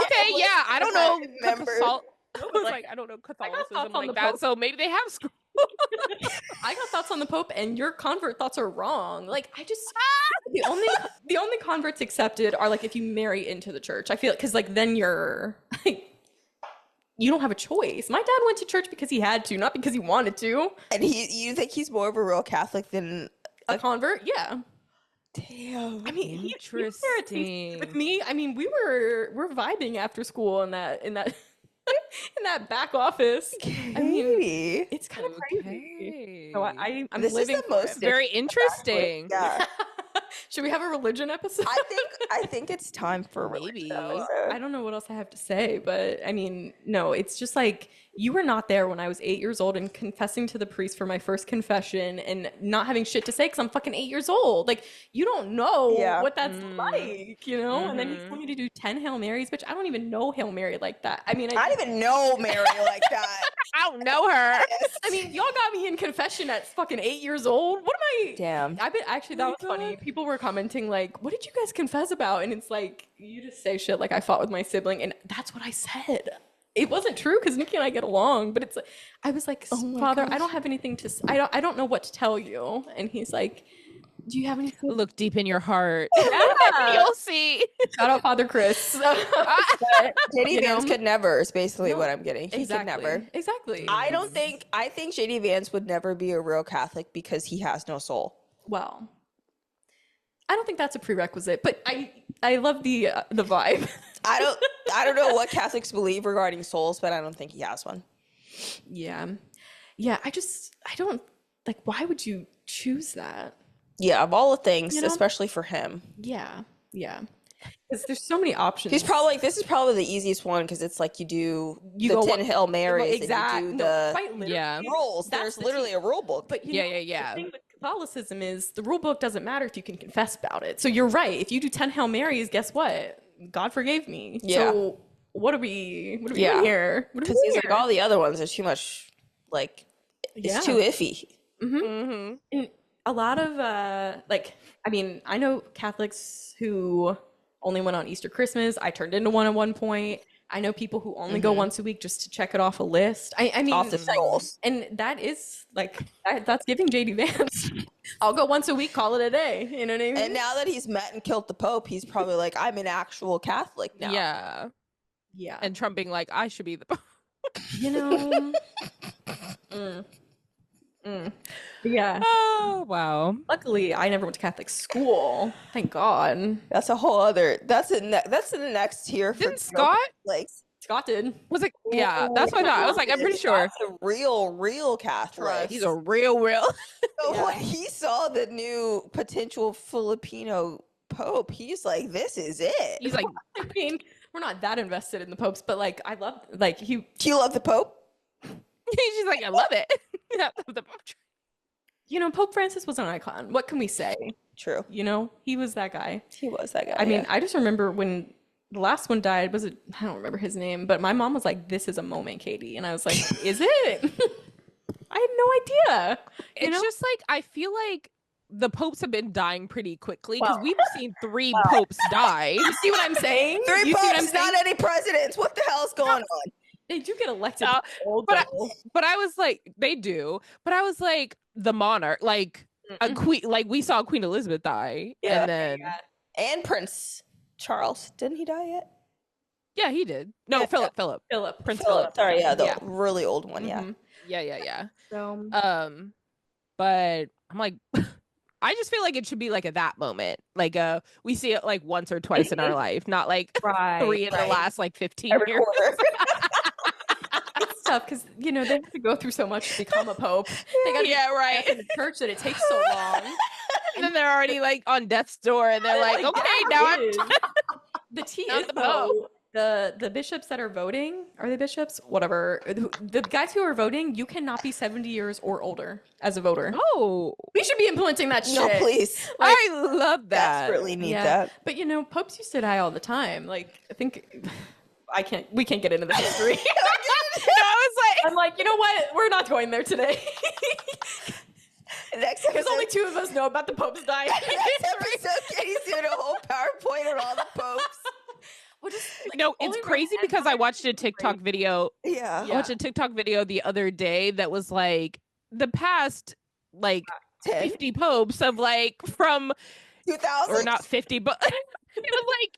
okay, yeah, I don't know. I don't know Catholicism like that. Pope. So maybe they have scrolls. I got thoughts on the Pope, and your convert thoughts are wrong. Like, I just the only converts accepted are like if you marry into the church. I feel because like then you're like you don't have a choice. My dad went to church because he had to, not because he wanted to. And you think he's more of a real Catholic than a convert? Yeah. Damn. I mean, interesting. With me, I mean, we're vibing after school in that in that back office. Katie. I mean, it's kind of crazy. So I'm this living is the most very interesting. Yeah. Should we have a religion episode? I think it's time for maybe. I don't know what else I have to say, but I mean, no, it's just like you were not there when I was 8 years old and confessing to the priest for my first confession and not having shit to say because I'm fucking 8 years old. Like, you don't know what that's like, you know? And then he's telling me to do 10 Hail Marys, bitch. I don't even know Hail Mary like that. I mean, I don't even know Mary like that. I don't know her. I mean, y'all got me in confession at fucking 8 years old. What am I? Damn. Actually, that was funny. People were commenting like, what did you guys confess about? And it's like, you just say shit like I fought with my sibling. And that's what I said. It wasn't true because Nikki and I get along, but it's like, I was like, Father, I don't have anything to, I don't know what to tell you. And he's like, do you have anything? Look deep in your heart. Yeah. You'll see. Shout out Father Chris. JD Vance could never is basically what I'm getting. He could never. Exactly. I think JD Vance would never be a real Catholic because he has no soul. Well, I don't think that's a prerequisite, but I love the vibe. I don't know what Catholics believe regarding souls, but I don't think he has one. Yeah. I don't like, why would you choose that? Yeah, of all the things, especially for him. Yeah. Because there's so many options. He's probably like, this is probably the easiest one because it's like you do the go 10 Hail Marys exactly. and you do quite literally. rules. There's literally a rule book. But Yeah. The thing with Catholicism is the rule book doesn't matter if you can confess about it. So you're right. If you do 10 Hail Marys, guess what? God forgave me. Yeah. So what are we doing here? Because he's like, all the other ones are too much, like, it's too iffy. And a lot of, I know Catholics who only went on Easter, Christmas. I turned into one at one point. I know people who only go once a week just to check it off a list. I mean, off the scrolls. And that is like, that's giving JD Vance. I'll go once a week, call it a day. You know what I mean? And now that he's met and killed the Pope, he's probably like, I'm an actual Catholic now. Yeah. Yeah. And Trump being like, I should be the Pope. You know? Yeah. Oh, wow. Luckily, I never went to Catholic school. Thank God. That's a whole other, that's in the next tier. Didn't Scott? Like, Scott did. Was it? Yeah, that's what I thought. I was like, I'm pretty sure. Scott's a real Catholic. He's a real. So when he saw the new potential Filipino Pope, he's like, this is it. He's like, I mean, we're not that invested in the popes, but like, I love, like, Do you love the Pope? she's like, I love it. Yeah, the Pope. You know, Pope Francis was an icon. What can we say? True. You know, he was that guy. He was that guy. I mean, I just remember when the last one died, I don't remember his name, but my mom was like, this is a moment, Katie. And I was like, is it? I had no idea. It's just like, I feel like the popes have been dying pretty quickly because we've seen 3 popes die. You see what I'm saying? 3 you popes, not any presidents. What the hell's going on? They do get elected. But I was like, they do. But I was like, the monarch, like a queen, like we saw Queen Elizabeth die, and then and Prince Charles, didn't he die yet? Yeah, he did. No, Philip, Prince Philip. Sorry, the really old one. Yeah. So, but I'm like, I just feel like it should be like at that moment, like we see it like once or twice in our life, not like 3 in the last like 15 years. It's tough because you know they have to go through so much to become a pope. They got in the church that it takes so long, and then they're already like on death's door, and they're like, okay, now I'm the tea is though. The bishops that are voting, are they bishops? Whatever. The guys who are voting, you cannot be 70 years or older as a voter. Oh, we should be implementing that shit. No, please. Like, I love that. Desperately need that. But you know, popes used to die all the time. Like, I think we can't get into the history. I'm like, you know what? We're not going there today. Because only 2 of us know about the popes dying. Next episode, Katie's doing a whole PowerPoint on all the popes. It's crazy because I watched a TikTok video. Yeah. I watched a TikTok video the other day that was like the past like 50 popes of like from 2000 or not 50, but it was like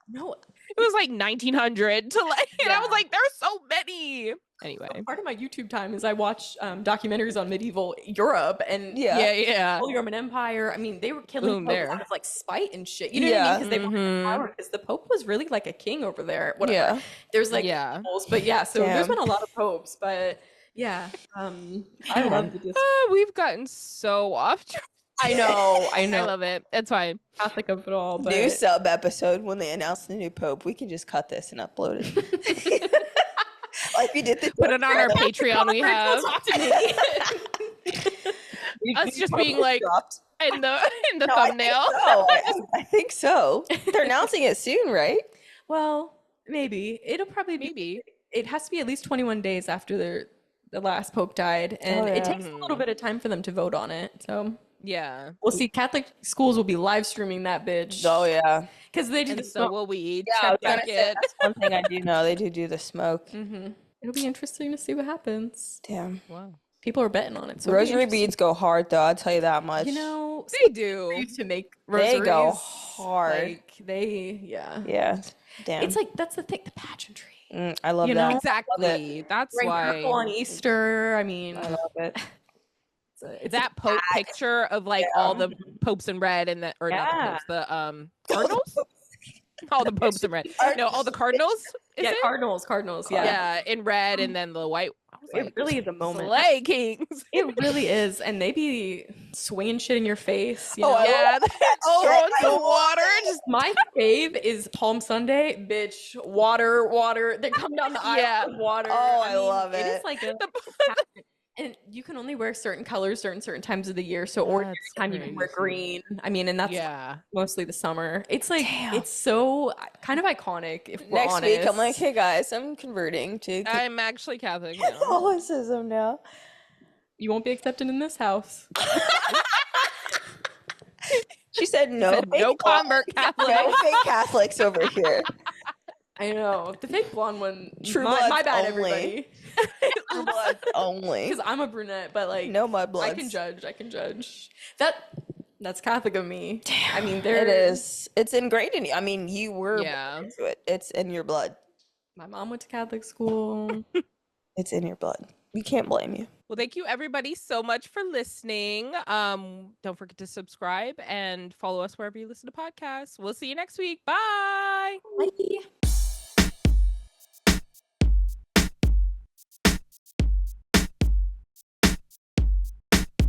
it was like 1900 to like, and I was like, there's so many. Anyway, part of my YouTube time is I watch documentaries on medieval Europe and the Roman Empire. I mean, they were killing popes out of like spite and shit. You know what I mean? Because they wanted power. Because the Pope was really like a king over there. Whatever. Yeah. There's like rules, but so there's been a lot of popes. But I love this. We've gotten so off track. I know. I love it. It's fine. Catholic of it all. But... New sub episode when they announce the new Pope. We can just cut this and upload it. Like we did. Put it on our Patreon. We have us just being like in the thumbnail. I think so. They're announcing it soon, right? Well, maybe it'll probably be. It has to be at least 21 days after the last Pope died, and it takes a little bit of time for them to vote on it. So. Yeah, we'll see. Catholic schools will be live streaming that bitch. Oh yeah, because they do. And so will we. Yeah, that's one thing I do know. They do the smoke. It'll be interesting to see what happens. Damn. Wow. People are betting on it. So rosary beads go hard, though. I'll tell you that much. You know, they do. To make rosaries, they go hard. Like, yeah. Damn. It's like that's the thing. The pageantry. I love that. Exactly. That's why on Easter. I mean, I love it. It's that Pope picture of like all the popes in red and not the popes, the cardinals. All the popes in red. No, all the cardinals. Is it? Cardinals. Yeah. Yeah, in red, and then the white. I was It really is a moment. Slay Kings. It really is, and they be swinging shit in your face. You know? Yeah, throwing some water. Just my fave is Palm Sunday, bitch. Water. They come down the aisle with water. Oh, I love it. It is like and you can only wear certain colors during certain times of the year. So ordinary time you can wear green. I mean, and that's mostly the summer. It's like it's so kind of iconic. If we're next honest. week, I'm like, hey guys, I'm converting to I'm actually Catholic now. Catholicism now. You won't be accepted in this house. She said no. No convert Catholic. No fake Catholics over here. I know. The fake blonde one. True my bad, only. everybody. True blood only. Because I'm a brunette, but like no mudbloods. I can judge. That's Catholic of me. Damn, I mean, it is. It's ingrained in you. I mean, you were Yeah. into it. It's in your blood. My mom went to Catholic school. It's in your blood. We can't blame you. Well, thank you everybody so much for listening. Don't forget to subscribe and follow us wherever you listen to podcasts. We'll see you next week. Bye. Bye.